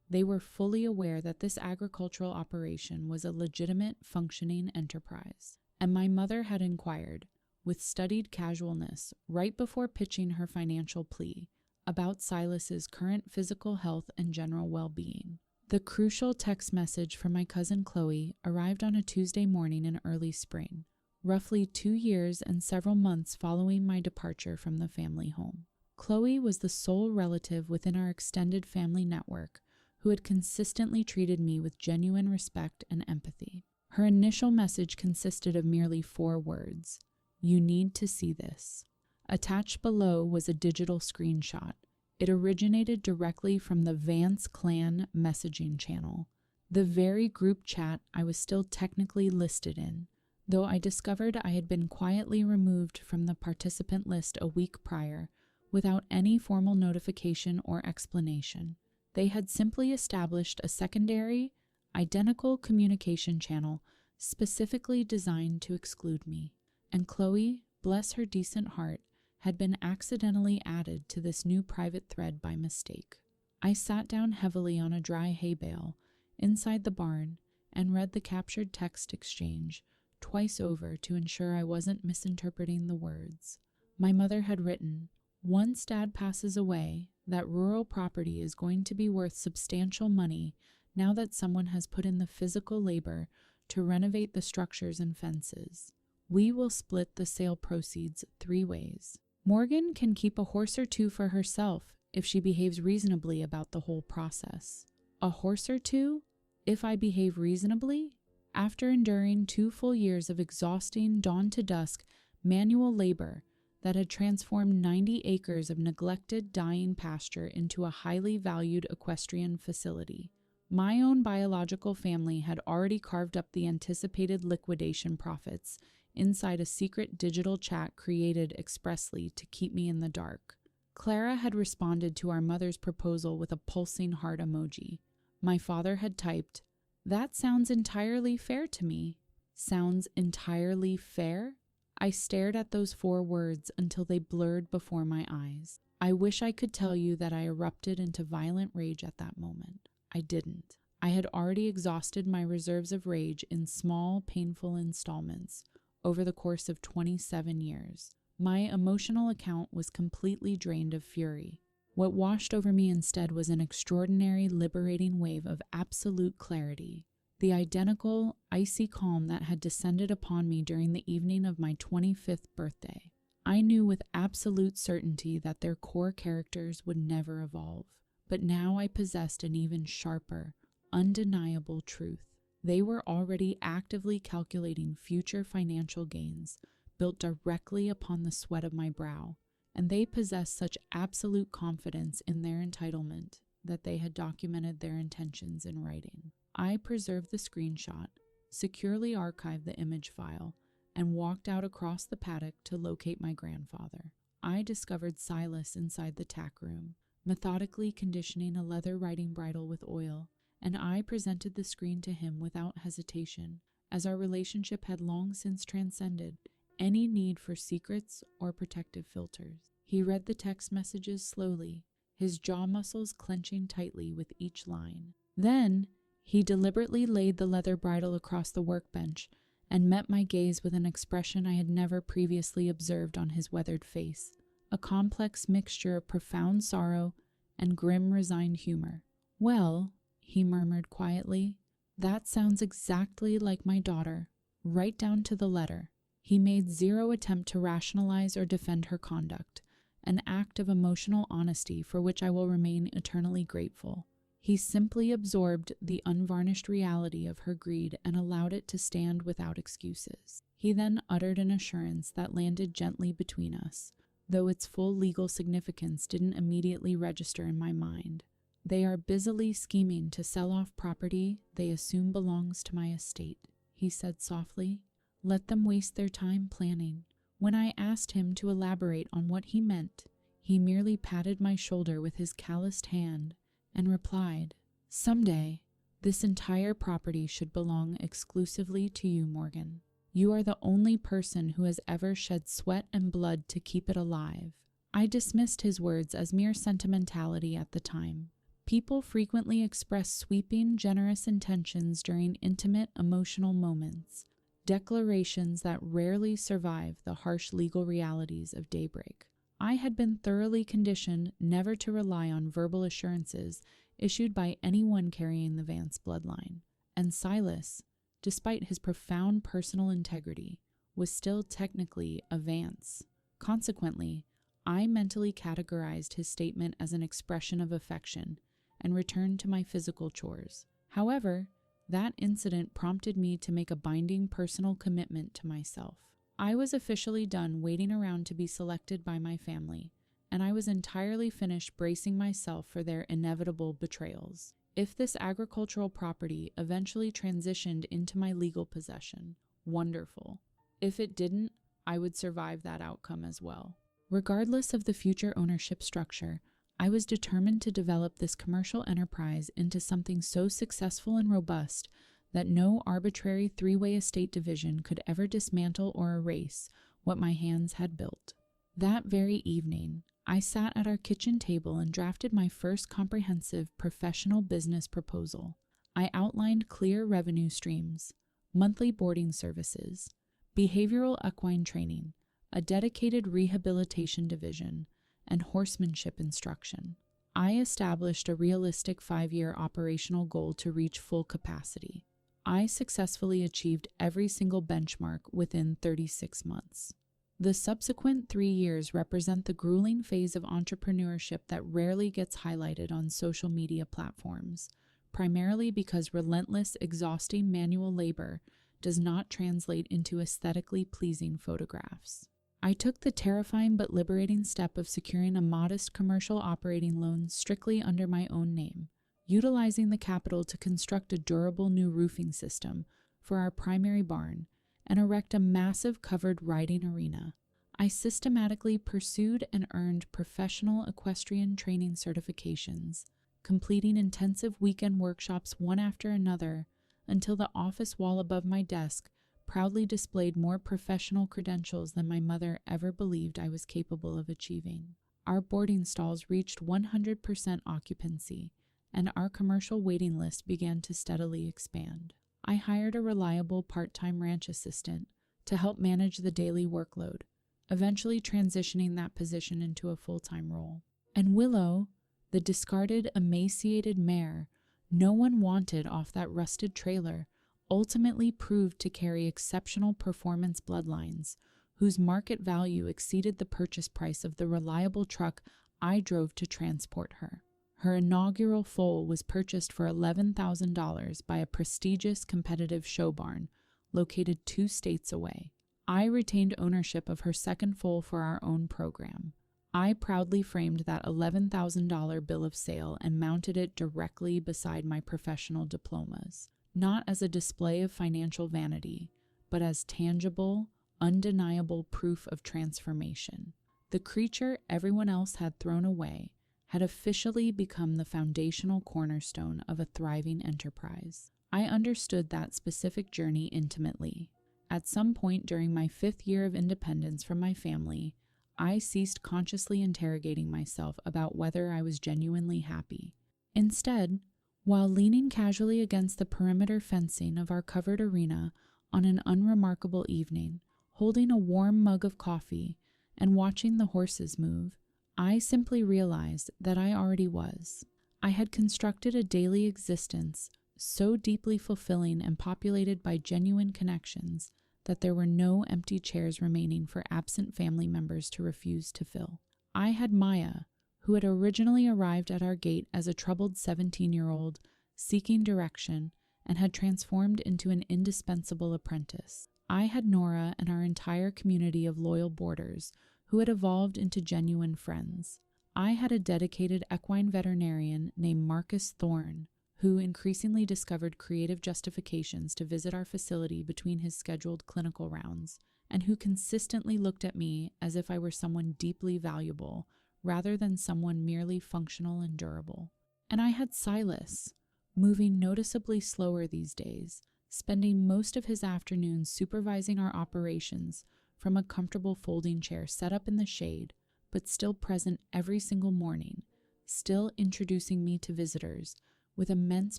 They were fully aware that this agricultural operation was a legitimate, functioning enterprise, and my mother had inquired, with studied casualness, right before pitching her financial plea, about Silas's current physical health and general well-being. The crucial text message from my cousin Chloe arrived on a Tuesday morning in early spring, roughly 2 years and several months following my departure from the family home. Chloe was the sole relative within our extended family network who had consistently treated me with genuine respect and empathy. Her initial message consisted of merely 4 words: "You need to see this." Attached below was a digital screenshot. It originated directly from the Vance Clan messaging channel, the very group chat I was still technically listed in, though I discovered I had been quietly removed from the participant list a week prior without any formal notification or explanation. They had simply established a secondary, identical communication channel specifically designed to exclude me, and Chloe, bless her decent heart, had been accidentally added to this new private thread by mistake. I sat down heavily on a dry hay bale inside the barn and read the captured text exchange twice over to ensure I wasn't misinterpreting the words. My mother had written, "Once Dad passes away, that rural property is going to be worth substantial money now that someone has put in the physical labor to renovate the structures and fences. We will split the sale proceeds 3 ways. Morgan can keep a horse or 2 for herself if she behaves reasonably about the whole process. A horse or 2? If I behave reasonably? After enduring 2 full years of exhausting dawn to dusk manual labor that had transformed 90 acres of neglected, dying pasture into a highly valued equestrian facility. My own biological family had already carved up the anticipated liquidation profits inside a secret digital chat created expressly to keep me in the dark. Clara had responded to our mother's proposal with a pulsing heart emoji. My father had typed, "That sounds entirely fair to me." Sounds entirely fair? I stared at those 4 words until they blurred before my eyes. I wish I could tell you that I erupted into violent rage at that moment. I didn't. I had already exhausted my reserves of rage in small, painful installments over the course of 27 years. My emotional account was completely drained of fury. What washed over me instead was an extraordinary, liberating wave of absolute clarity. The identical, icy calm that had descended upon me during the evening of my 25th birthday. I knew with absolute certainty that their core characters would never evolve. But now I possessed an even sharper, undeniable truth. They were already actively calculating future financial gains, built directly upon the sweat of my brow, and they possessed such absolute confidence in their entitlement that they had documented their intentions in writing. I preserved the screenshot, securely archived the image file, and walked out across the paddock to locate my grandfather. I discovered Silas inside the tack room, methodically conditioning a leather riding bridle with oil, and I presented the screen to him without hesitation, as our relationship had long since transcended any need for secrets or protective filters. He read the text messages slowly, his jaw muscles clenching tightly with each line. Then, he deliberately laid the leather bridle across the workbench and met my gaze with an expression I had never previously observed on his weathered face, a complex mixture of profound sorrow and grim, resigned humor. "Well," he murmured quietly, "that sounds exactly like my daughter, right down to the letter." He made zero attempt to rationalize or defend her conduct, an act of emotional honesty for which I will remain eternally grateful. He simply absorbed the unvarnished reality of her greed and allowed it to stand without excuses. He then uttered an assurance that landed gently between us, though its full legal significance didn't immediately register in my mind. "They are busily scheming to sell off property they assume belongs to my estate," he said softly. "Let them waste their time planning." When I asked him to elaborate on what he meant, he merely patted my shoulder with his calloused hand and replied, "Someday, this entire property should belong exclusively to you, Morgan. You are the only person who has ever shed sweat and blood to keep it alive." I dismissed his words as mere sentimentality at the time. People frequently express sweeping, generous intentions during intimate, emotional moments, declarations that rarely survive the harsh legal realities of daybreak. I had been thoroughly conditioned never to rely on verbal assurances issued by anyone carrying the Vance bloodline, and Silas, despite his profound personal integrity, was still technically a Vance. Consequently, I mentally categorized his statement as an expression of affection and returned to my physical chores. However, that incident prompted me to make a binding personal commitment to myself. I was officially done waiting around to be selected by my family, and I was entirely finished bracing myself for their inevitable betrayals. If this agricultural property eventually transitioned into my legal possession, wonderful. If it didn't, I would survive that outcome as well. Regardless of the future ownership structure, I was determined to develop this commercial enterprise into something so successful and robust that no arbitrary three-way estate division could ever dismantle or erase what my hands had built. That very evening, I sat at our kitchen table and drafted my first comprehensive professional business proposal. I outlined clear revenue streams, monthly boarding services, behavioral equine training, a dedicated rehabilitation division, and horsemanship instruction. I established a realistic 5-year operational goal to reach full capacity. I successfully achieved every single benchmark within 36 months. The subsequent 3 years represent the grueling phase of entrepreneurship that rarely gets highlighted on social media platforms, primarily because relentless, exhausting manual labor does not translate into aesthetically pleasing photographs. I took the terrifying but liberating step of securing a modest commercial operating loan strictly under my own name, utilizing the capital to construct a durable new roofing system for our primary barn and erect a massive covered riding arena. I systematically pursued and earned professional equestrian training certifications, completing intensive weekend workshops one after another until the office wall above my desk proudly displayed more professional credentials than my mother ever believed I was capable of achieving. Our boarding stalls reached 100% occupancy, and our commercial waiting list began to steadily expand. I hired a reliable part-time ranch assistant to help manage the daily workload, eventually transitioning that position into a full-time role. And Willow, the discarded, emaciated mare no one wanted off that rusted trailer, ultimately proved to carry exceptional performance bloodlines, whose market value exceeded the purchase price of the reliable truck I drove to transport her. Her inaugural foal was purchased for $11,000 by a prestigious competitive show barn located 2 states away. I retained ownership of her second foal for our own program. I proudly framed that $11,000 bill of sale and mounted it directly beside my professional diplomas, not as a display of financial vanity, but as tangible, undeniable proof of transformation. The creature everyone else had thrown away had officially become the foundational cornerstone of a thriving enterprise. I understood that specific journey intimately. At some point during my 5th year of independence from my family, I ceased consciously interrogating myself about whether I was genuinely happy. Instead, while leaning casually against the perimeter fencing of our covered arena on an unremarkable evening, holding a warm mug of coffee and watching the horses move, I simply realized that I already was. I had constructed a daily existence so deeply fulfilling and populated by genuine connections that there were no empty chairs remaining for absent family members to refuse to fill. I had Maya, who had originally arrived at our gate as a troubled 17-year-old seeking direction and had transformed into an indispensable apprentice. I had Nora and our entire community of loyal boarders who had evolved into genuine friends. I had a dedicated equine veterinarian named Marcus Thorne, who increasingly discovered creative justifications to visit our facility between his scheduled clinical rounds, and who consistently looked at me as if I were someone deeply valuable, rather than someone merely functional and durable. And I had Silas, moving noticeably slower these days, spending most of his afternoons supervising our operations from a comfortable folding chair set up in the shade, but still present every single morning, still introducing me to visitors with immense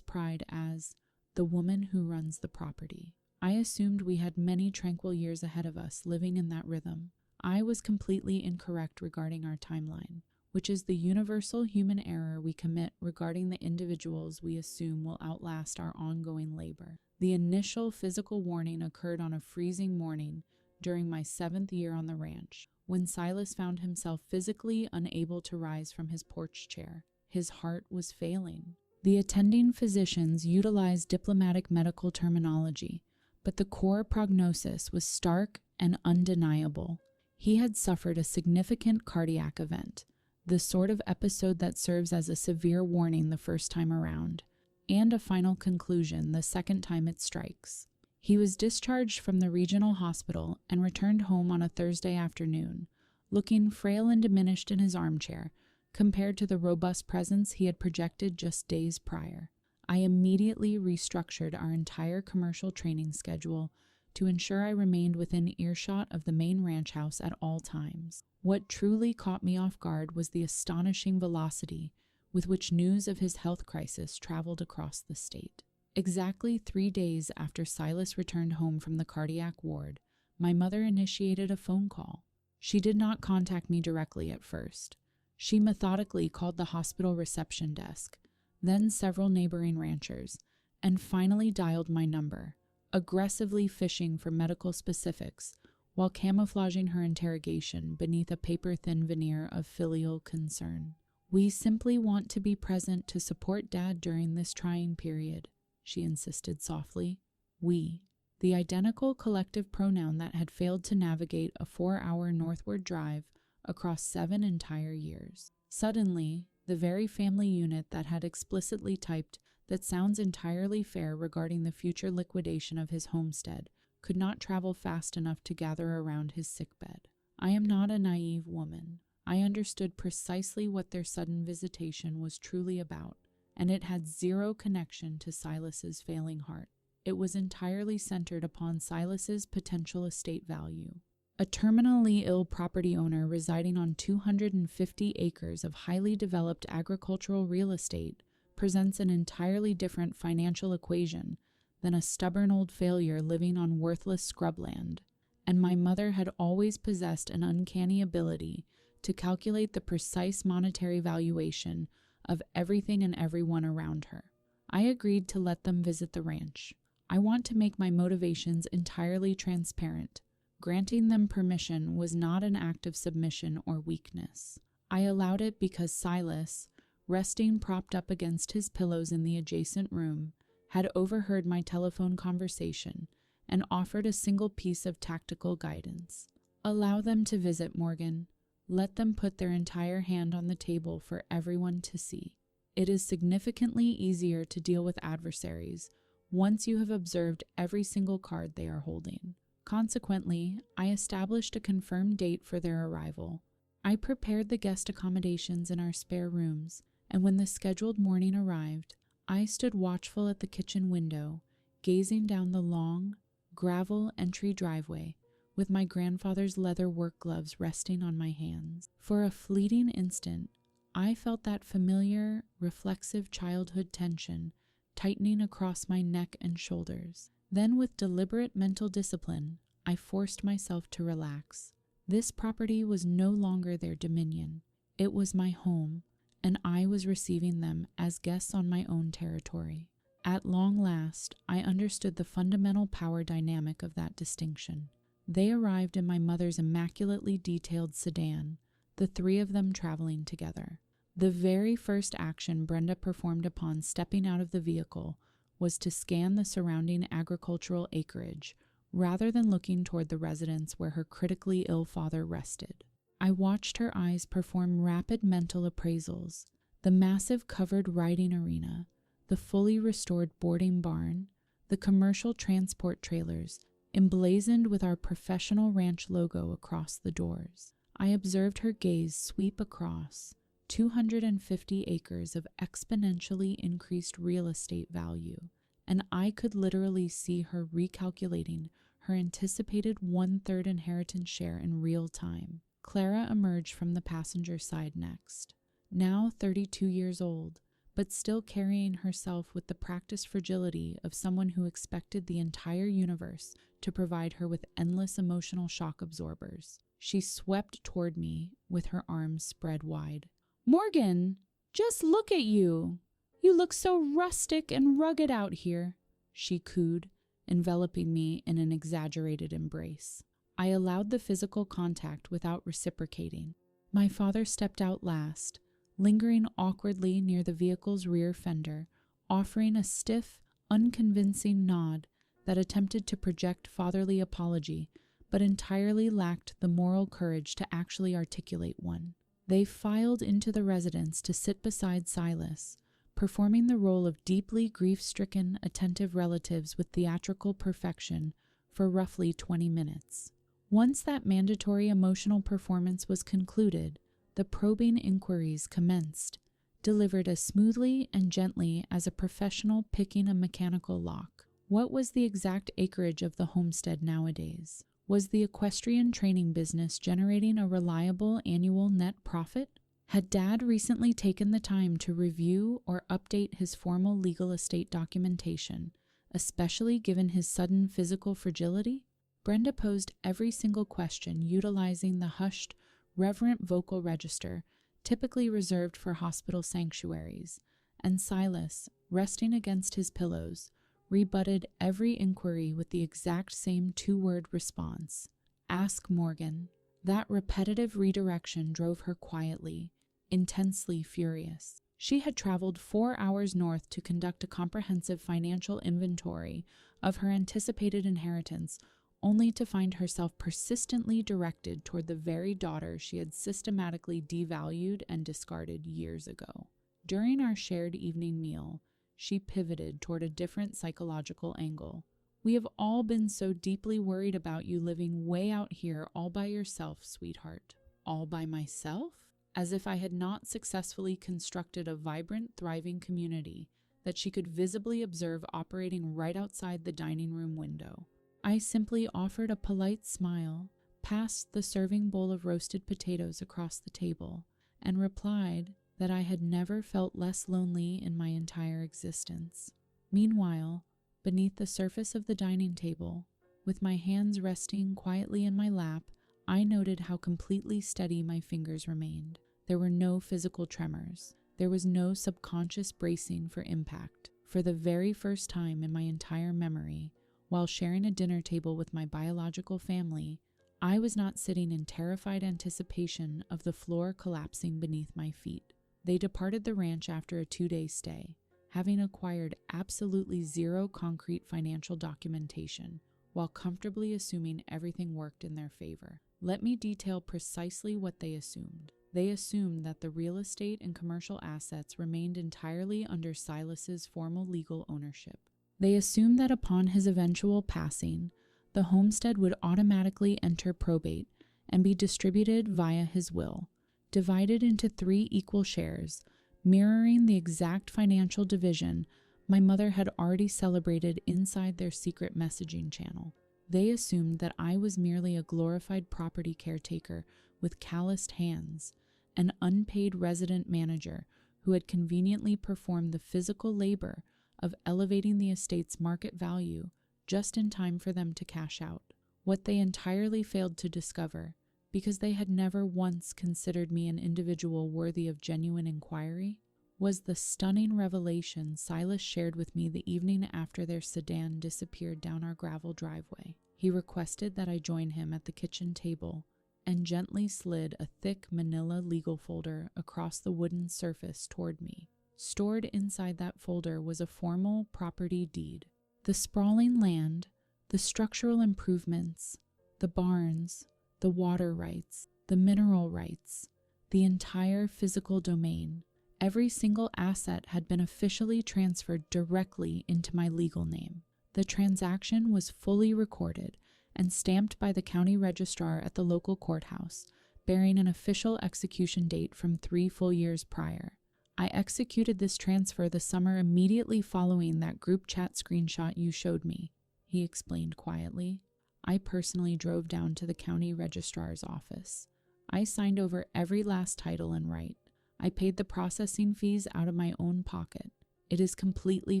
pride as the woman who runs the property. I assumed we had many tranquil years ahead of us living in that rhythm. I was completely incorrect regarding our timeline, which is the universal human error we commit regarding the individuals we assume will outlast our ongoing labor. The initial physical warning occurred on a freezing morning during my 7th year on the ranch, when Silas found himself physically unable to rise from his porch chair. His heart was failing. The attending physicians utilized diplomatic medical terminology, but the core prognosis was stark and undeniable. He had suffered a significant cardiac event, the sort of episode that serves as a severe warning the first time around, and a final conclusion the second time it strikes. He was discharged from the regional hospital and returned home on a Thursday afternoon, looking frail and diminished in his armchair compared to the robust presence he had projected just days prior. I immediately restructured our entire commercial training schedule to ensure I remained within earshot of the main ranch house at all times. What truly caught me off guard was the astonishing velocity with which news of his health crisis traveled across the state. Exactly 3 days after Silas returned home from the cardiac ward, my mother initiated a phone call. She did not contact me directly at first. She methodically called the hospital reception desk, then several neighboring ranchers, and finally dialed my number, aggressively fishing for medical specifics while camouflaging her interrogation beneath a paper-thin veneer of filial concern. "We simply want to be present to support Dad during this trying period," she insisted softly. "We," the identical collective pronoun that had failed to navigate a 4-hour northward drive across 7 entire years. Suddenly, the very family unit that had explicitly typed "that sounds entirely fair" regarding the future liquidation of his homestead could not travel fast enough to gather around his sickbed. I am not a naive woman. I understood precisely what their sudden visitation was truly about, and it had zero connection to Silas's failing heart. It was entirely centered upon Silas's potential estate value. A terminally ill property owner residing on 250 acres of highly developed agricultural real estate presents an entirely different financial equation than a stubborn old failure living on worthless scrubland, and my mother had always possessed an uncanny ability to calculate the precise monetary valuation of everything and everyone around her. I agreed to let them visit the ranch. I want to make my motivations entirely transparent. Granting them permission was not an act of submission or weakness. I allowed it because Silas, resting propped up against his pillows in the adjacent room, had overheard my telephone conversation and offered a single piece of tactical guidance. Allow them to visit, Morgan. Let them put their entire hand on the table for everyone to see. It is significantly easier to deal with adversaries once you have observed every single card they are holding. Consequently, I established a confirmed date for their arrival. I prepared the guest accommodations in our spare rooms, and when the scheduled morning arrived, I stood watchful at the kitchen window, gazing down the long, gravel entry driveway, with my grandfather's leather work gloves resting on my hands. For a fleeting instant, I felt that familiar, reflexive childhood tension tightening across my neck and shoulders. Then, with deliberate mental discipline, I forced myself to relax. This property was no longer their dominion. It was my home, and I was receiving them as guests on my own territory. At long last, I understood the fundamental power dynamic of that distinction. They arrived in my mother's immaculately detailed sedan, the three of them traveling together. The very first action Brenda performed upon stepping out of the vehicle was to scan the surrounding agricultural acreage, rather than looking toward the residence where her critically ill father rested. I watched her eyes perform rapid mental appraisals: the massive covered riding arena, the fully restored boarding barn, the commercial transport trailers, emblazoned with our professional ranch logo across the doors. I observed her gaze sweep across 250 acres of exponentially increased real estate value, and I could literally see her recalculating her anticipated one-third inheritance share in real time. Clara emerged from the passenger side next. Now 32 years old, but still carrying herself with the practiced fragility of someone who expected the entire universe to provide her with endless emotional shock absorbers. She swept toward me with her arms spread wide. "Morgan, just look at you! You look so rustic and rugged out here," she cooed, enveloping me in an exaggerated embrace. I allowed the physical contact without reciprocating. My father stepped out last, lingering awkwardly near the vehicle's rear fender, offering a stiff, unconvincing nod that attempted to project fatherly apology, but entirely lacked the moral courage to actually articulate one. They filed into the residence to sit beside Silas, performing the role of deeply grief-stricken, attentive relatives with theatrical perfection for roughly 20 minutes. Once that mandatory emotional performance was concluded, the probing inquiries commenced, delivered as smoothly and gently as a professional picking a mechanical lock. What was the exact acreage of the homestead nowadays? Was the equestrian training business generating a reliable annual net profit? Had Dad recently taken the time to review or update his formal legal estate documentation, especially given his sudden physical fragility? Brenda posed every single question utilizing the hushed, reverent vocal register typically reserved for hospital sanctuaries, and Silas, resting against his pillows, rebutted every inquiry with the exact same two-word response: "Ask Morgan." That repetitive redirection drove her quietly, intensely furious. She had traveled 4 hours north to conduct a comprehensive financial inventory of her anticipated inheritance, only to find herself persistently directed toward the very daughter she had systematically devalued and discarded years ago. During our shared evening meal, she pivoted toward a different psychological angle. "We have all been so deeply worried about you living way out here all by yourself, sweetheart." All by myself? As if I had not successfully constructed a vibrant, thriving community that she could visibly observe operating right outside the dining room window. I simply offered a polite smile, passed the serving bowl of roasted potatoes across the table, and replied that I had never felt less lonely in my entire existence. Meanwhile, beneath the surface of the dining table, with my hands resting quietly in my lap, I noted how completely steady my fingers remained. There were no physical tremors. There was no subconscious bracing for impact. For the very first time in my entire memory, while sharing a dinner table with my biological family, I was not sitting in terrified anticipation of the floor collapsing beneath my feet. They departed the ranch after a 2-day stay, having acquired absolutely zero concrete financial documentation, while comfortably assuming everything worked in their favor. Let me detail precisely what they assumed. They assumed that the real estate and commercial assets remained entirely under Silas's formal legal ownership. They assumed that upon his eventual passing, the homestead would automatically enter probate and be distributed via his will, divided into 3 equal shares, mirroring the exact financial division my mother had already celebrated inside their secret messaging channel. They assumed that I was merely a glorified property caretaker with calloused hands, an unpaid resident manager who had conveniently performed the physical labor of elevating the estate's market value just in time for them to cash out. What they entirely failed to discover, because they had never once considered me an individual worthy of genuine inquiry, was the stunning revelation Silas shared with me the evening after their sedan disappeared down our gravel driveway. He requested that I join him at the kitchen table and gently slid a thick manila legal folder across the wooden surface toward me. Stored inside that folder was a formal property deed. The sprawling land, the structural improvements, the barns, the water rights, the mineral rights, the entire physical domain. Every single asset had been officially transferred directly into my legal name. The transaction was fully recorded and stamped by the county registrar at the local courthouse, bearing an official execution date from 3 full years prior. I executed this transfer the summer immediately following that group chat screenshot you showed me, he explained quietly. I personally drove down to the county registrar's office. I signed over every last title and right. I paid the processing fees out of my own pocket. It is completely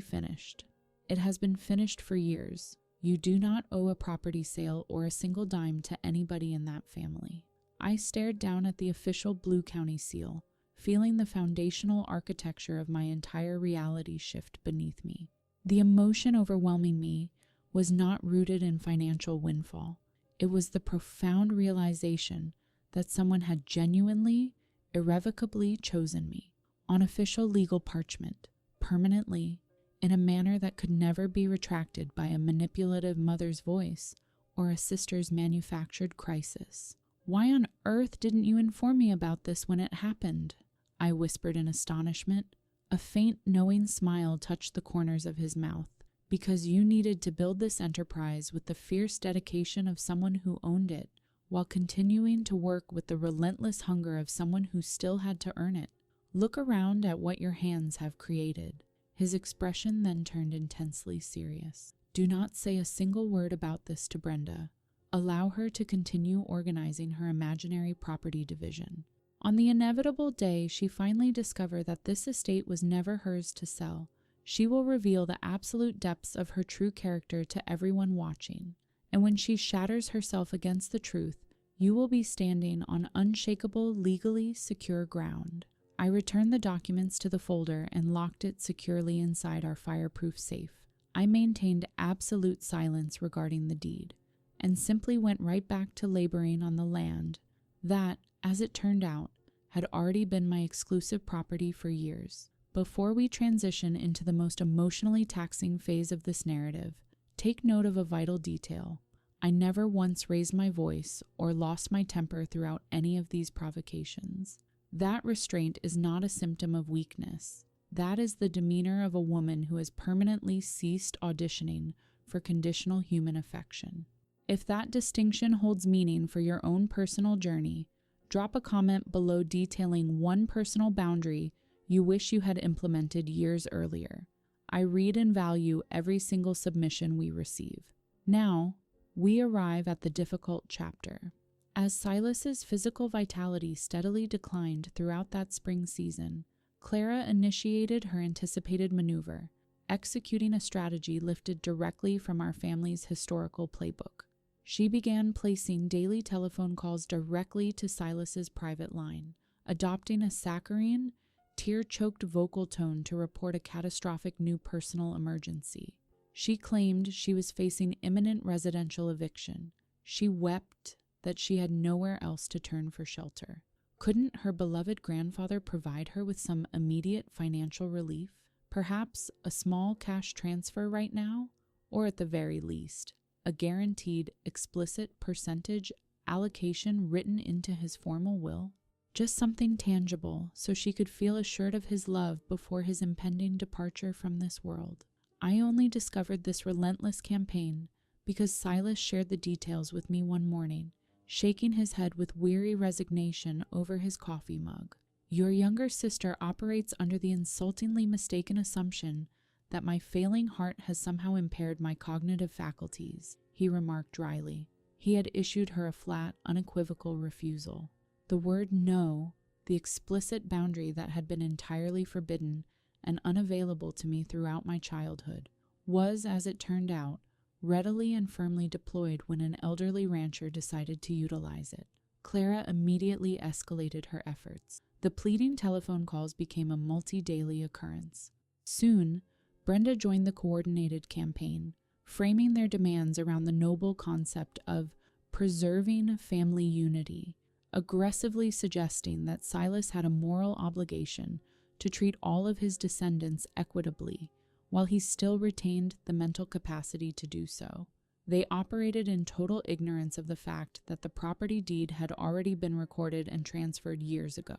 finished. It has been finished for years. You do not owe a property sale or a single dime to anybody in that family. I stared down at the official Blue County seal, feeling the foundational architecture of my entire reality shift beneath me. The emotion overwhelming me was not rooted in financial windfall. It was the profound realization that someone had genuinely, irrevocably chosen me, on official legal parchment, permanently, in a manner that could never be retracted by a manipulative mother's voice or a sister's manufactured crisis. Why on earth didn't you inform me about this when it happened? I whispered in astonishment. A faint, knowing smile touched the corners of his mouth. Because you needed to build this enterprise with the fierce dedication of someone who owned it, while continuing to work with the relentless hunger of someone who still had to earn it. Look around at what your hands have created. His expression then turned intensely serious. Do not say a single word about this to Brenda. Allow her to continue organizing her imaginary property division. On the inevitable day she finally discovered that this estate was never hers to sell, she will reveal the absolute depths of her true character to everyone watching. And when she shatters herself against the truth, you will be standing on unshakable, legally secure ground. I returned the documents to the folder and locked it securely inside our fireproof safe. I maintained absolute silence regarding the deed, and simply went right back to laboring on the land that, as it turned out, had already been my exclusive property for years. Before we transition into the most emotionally taxing phase of this narrative, take note of a vital detail. I never once raised my voice or lost my temper throughout any of these provocations. That restraint is not a symptom of weakness. That is the demeanor of a woman who has permanently ceased auditioning for conditional human affection. If that distinction holds meaning for your own personal journey, drop a comment below detailing one personal boundary you wish you had implemented years earlier. I read and value every single submission we receive. Now, we arrive at the difficult chapter. As Silas's physical vitality steadily declined throughout that spring season, Clara initiated her anticipated maneuver, executing a strategy lifted directly from our family's historical playbook. She began placing daily telephone calls directly to Silas's private line, adopting a saccharine, tear-choked vocal tone to report a catastrophic new personal emergency. She claimed she was facing imminent residential eviction. She wept that she had nowhere else to turn for shelter. Couldn't her beloved grandfather provide her with some immediate financial relief? Perhaps a small cash transfer right now, or at the very least, a guaranteed explicit percentage allocation written into his formal will? Just something tangible so she could feel assured of his love before his impending departure from this world. I only discovered this relentless campaign because Silas shared the details with me one morning, shaking his head with weary resignation over his coffee mug. Your younger sister operates under the insultingly mistaken assumption that my failing heart has somehow impaired my cognitive faculties, he remarked dryly. He had issued her a flat, unequivocal refusal. The word no, the explicit boundary that had been entirely forbidden and unavailable to me throughout my childhood, was, as it turned out, readily and firmly deployed when an elderly rancher decided to utilize it. Clara immediately escalated her efforts. The pleading telephone calls became a multi-daily occurrence. Soon, Brenda joined the coordinated campaign, framing their demands around the noble concept of preserving family unity, aggressively suggesting that Silas had a moral obligation to treat all of his descendants equitably, while he still retained the mental capacity to do so. They operated in total ignorance of the fact that the property deed had already been recorded and transferred years ago.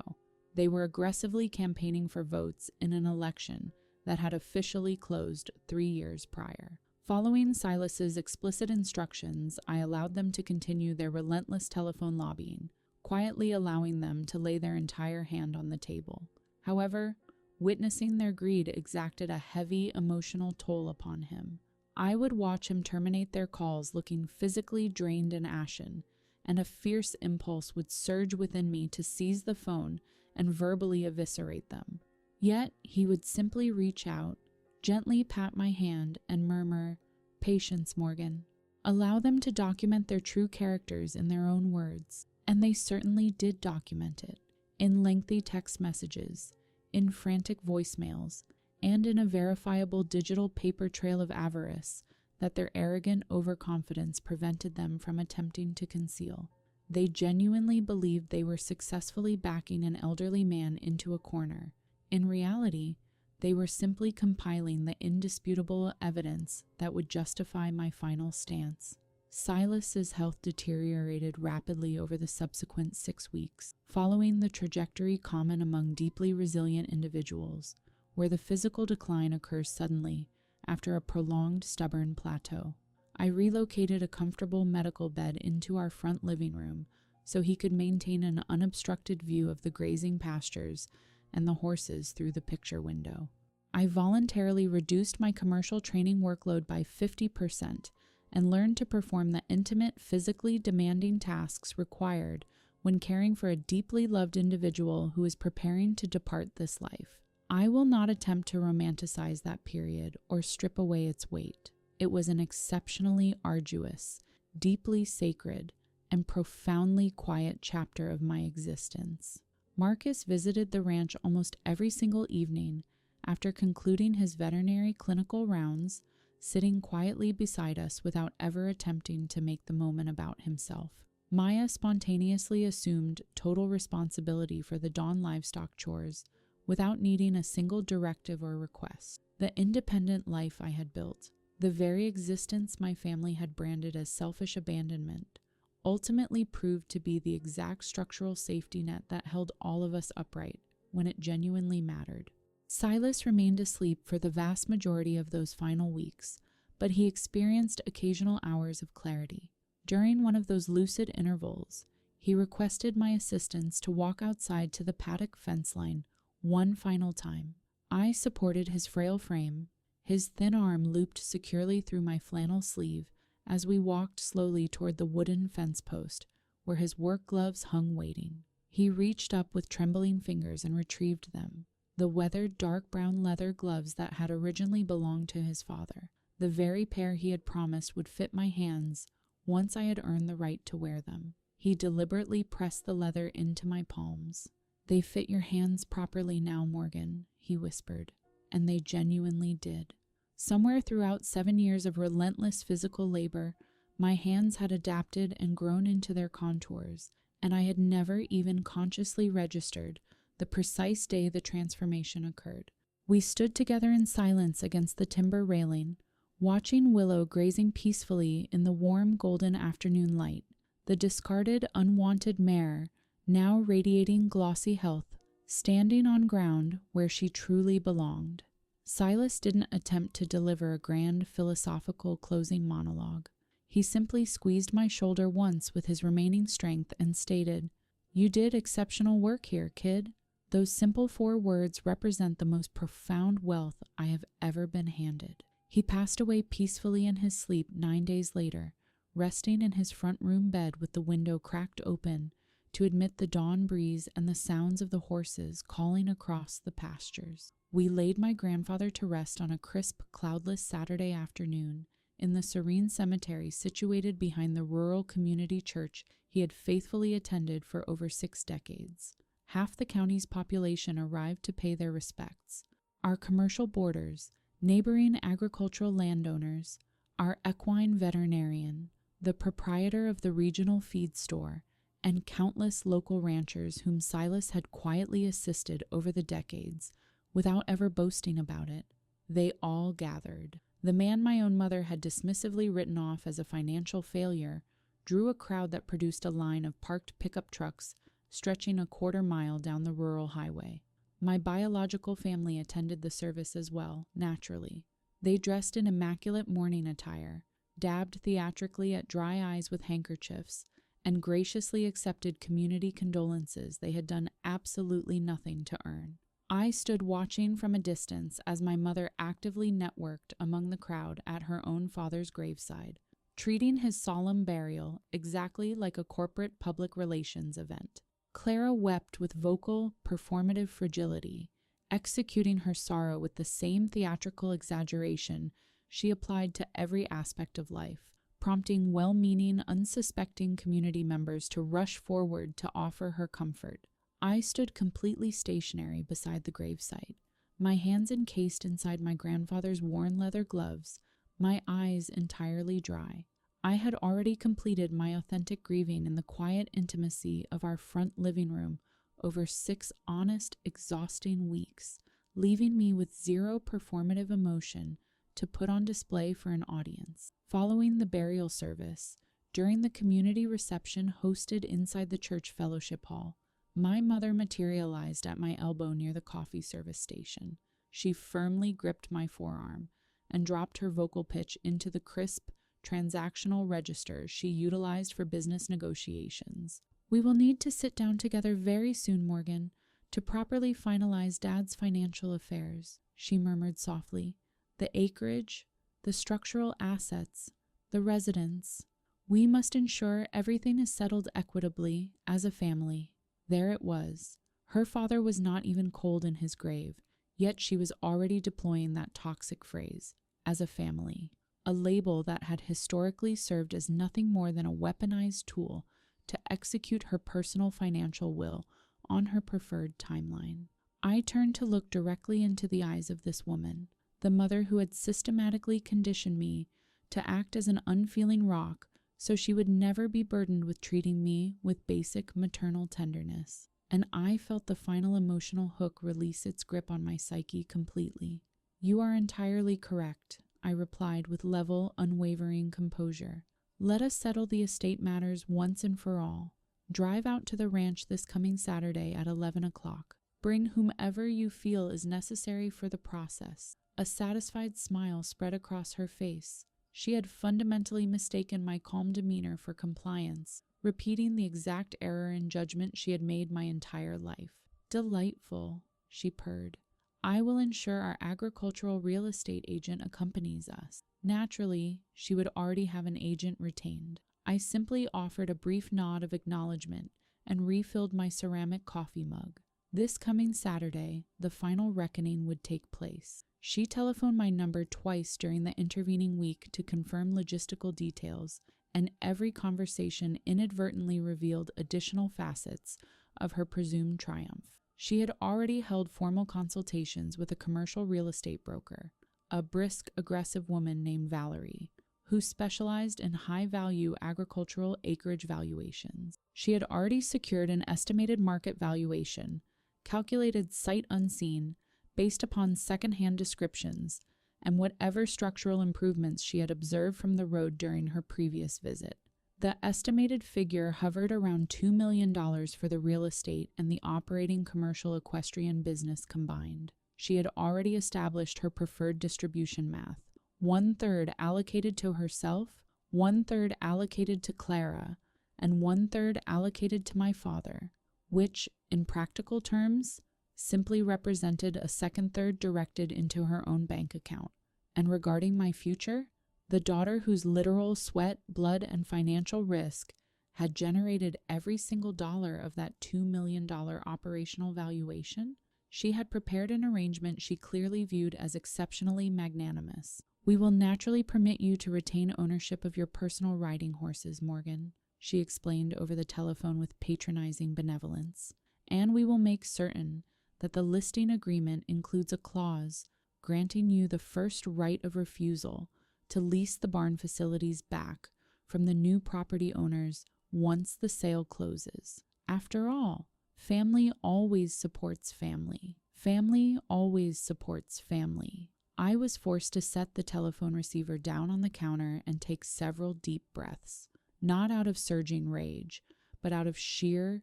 They were aggressively campaigning for votes in an election that had officially closed 3 years prior. Following Silas's explicit instructions, I allowed them to continue their relentless telephone lobbying, quietly allowing them to lay their entire hand on the table. However, witnessing their greed exacted a heavy emotional toll upon him. I would watch him terminate their calls looking physically drained and ashen, and a fierce impulse would surge within me to seize the phone and verbally eviscerate them. Yet he would simply reach out, gently pat my hand, and murmur, "Patience, Morgan. Allow them to document their true characters in their own words." And they certainly did document it, in lengthy text messages, in frantic voicemails, and in a verifiable digital paper trail of avarice that their arrogant overconfidence prevented them from attempting to conceal. They genuinely believed they were successfully backing an elderly man into a corner. In reality, they were simply compiling the indisputable evidence that would justify my final stance. Silas's health deteriorated rapidly over the subsequent 6 weeks, following the trajectory common among deeply resilient individuals, where the physical decline occurs suddenly after a prolonged stubborn plateau. I relocated a comfortable medical bed into our front living room so he could maintain an unobstructed view of the grazing pastures and the horses through the picture window. I voluntarily reduced my commercial training workload by 50%, and learned to perform the intimate, physically demanding tasks required when caring for a deeply loved individual who is preparing to depart this life. I will not attempt to romanticize that period or strip away its weight. It was an exceptionally arduous, deeply sacred, and profoundly quiet chapter of my existence. Marcus visited the ranch almost every single evening after concluding his veterinary clinical rounds, sitting quietly beside us without ever attempting to make the moment about himself. Maya spontaneously assumed total responsibility for the dawn livestock chores without needing a single directive or request. The independent life I had built, the very existence my family had branded as selfish abandonment, ultimately proved to be the exact structural safety net that held all of us upright when it genuinely mattered. Silas remained asleep for the vast majority of those final weeks, but he experienced occasional hours of clarity. During one of those lucid intervals, he requested my assistance to walk outside to the paddock fence line one final time. I supported his frail frame, his thin arm looped securely through my flannel sleeve as we walked slowly toward the wooden fence post where his work gloves hung waiting. He reached up with trembling fingers and retrieved them. The weathered dark brown leather gloves that had originally belonged to his father, the very pair he had promised would fit my hands once I had earned the right to wear them. He deliberately pressed the leather into my palms. "They fit your hands properly now, Morgan," he whispered, and they genuinely did. Somewhere throughout 7 years of relentless physical labor, my hands had adapted and grown into their contours, and I had never even consciously registered the precise day the transformation occurred. We stood together in silence against the timber railing, watching Willow grazing peacefully in the warm golden afternoon light, the discarded unwanted mare, now radiating glossy health, standing on ground where she truly belonged. Silas didn't attempt to deliver a grand philosophical closing monologue. He simply squeezed my shoulder once with his remaining strength and stated, "You did exceptional work here, kid." Those simple 4 words represent the most profound wealth I have ever been handed. He passed away peacefully in his sleep 9 days later, resting in his front room bed with the window cracked open to admit the dawn breeze and the sounds of the horses calling across the pastures. We laid my grandfather to rest on a crisp, cloudless Saturday afternoon in the serene cemetery situated behind the rural community church he had faithfully attended for over 6 decades. Half the county's population arrived to pay their respects. Our commercial boarders, neighboring agricultural landowners, our equine veterinarian, the proprietor of the regional feed store, and countless local ranchers whom Silas had quietly assisted over the decades without ever boasting about it. They all gathered. The man my own mother had dismissively written off as a financial failure drew a crowd that produced a line of parked pickup trucks stretching a 1/4 mile down the rural highway. My biological family attended the service as well, naturally. They dressed in immaculate mourning attire, dabbed theatrically at dry eyes with handkerchiefs, and graciously accepted community condolences they had done absolutely nothing to earn. I stood watching from a distance as my mother actively networked among the crowd at her own father's graveside, treating his solemn burial exactly like a corporate public relations event. Clara wept with vocal, performative fragility, executing her sorrow with the same theatrical exaggeration she applied to every aspect of life, prompting well-meaning, unsuspecting community members to rush forward to offer her comfort. I stood completely stationary beside the gravesite, my hands encased inside my grandfather's worn leather gloves, my eyes entirely dry. I had already completed my authentic grieving in the quiet intimacy of our front living room over 6 honest, exhausting weeks, leaving me with 0 performative emotion to put on display for an audience. Following the burial service, during the community reception hosted inside the church fellowship hall, my mother materialized at my elbow near the coffee service station. She firmly gripped my forearm and dropped her vocal pitch into the crisp, transactional register she utilized for business negotiations. "We will need to sit down together very soon, Morgan, to properly finalize Dad's financial affairs," she murmured softly. "The acreage, the structural assets, the residence. We must ensure everything is settled equitably as a family." There it was. Her father was not even cold in his grave, yet she was already deploying that toxic phrase, "as a family," a label that had historically served as nothing more than a weaponized tool to execute her personal financial will on her preferred timeline. I turned to look directly into the eyes of this woman, the mother who had systematically conditioned me to act as an unfeeling rock so she would never be burdened with treating me with basic maternal tenderness. And I felt the final emotional hook release its grip on my psyche completely. "You are entirely correct," I replied with level, unwavering composure. "Let us settle the estate matters once and for all. Drive out to the ranch this coming Saturday at 11 o'clock. Bring whomever you feel is necessary for the process." A satisfied smile spread across her face. She had fundamentally mistaken my calm demeanor for compliance, repeating the exact error in judgment she had made my entire life. "Delightful," she purred. "I will ensure our agricultural real estate agent accompanies us." Naturally, she would already have an agent retained. I simply offered a brief nod of acknowledgement and refilled my ceramic coffee mug. This coming Saturday, the final reckoning would take place. She telephoned my number twice during the intervening week to confirm logistical details, and every conversation inadvertently revealed additional facets of her presumed triumph. She had already held formal consultations with a commercial real estate broker, a brisk, aggressive woman named Valerie, who specialized in high-value agricultural acreage valuations. She had already secured an estimated market valuation, calculated sight unseen, based upon second-hand descriptions, and whatever structural improvements she had observed from the road during her previous visit. The estimated figure hovered around $2 million for the real estate and the operating commercial equestrian business combined. She had already established her preferred distribution math: 1/3 allocated to herself, 1/3 allocated to Clara, and 1/3 allocated to my father, which, in practical terms, simply represented a second third directed into her own bank account. And regarding my future, the daughter whose literal sweat, blood, and financial risk had generated every single dollar of that $2 million operational valuation, she had prepared an arrangement she clearly viewed as exceptionally magnanimous. "We will naturally permit you to retain ownership of your personal riding horses, Morgan," she explained over the telephone with patronizing benevolence, "and we will make certain that the listing agreement includes a clause granting you the first right of refusal to lease the barn facilities back from the new property owners once the sale closes. After all, family always supports family. Family always supports family." I was forced to set the telephone receiver down on the counter and take several deep breaths, not out of surging rage, but out of sheer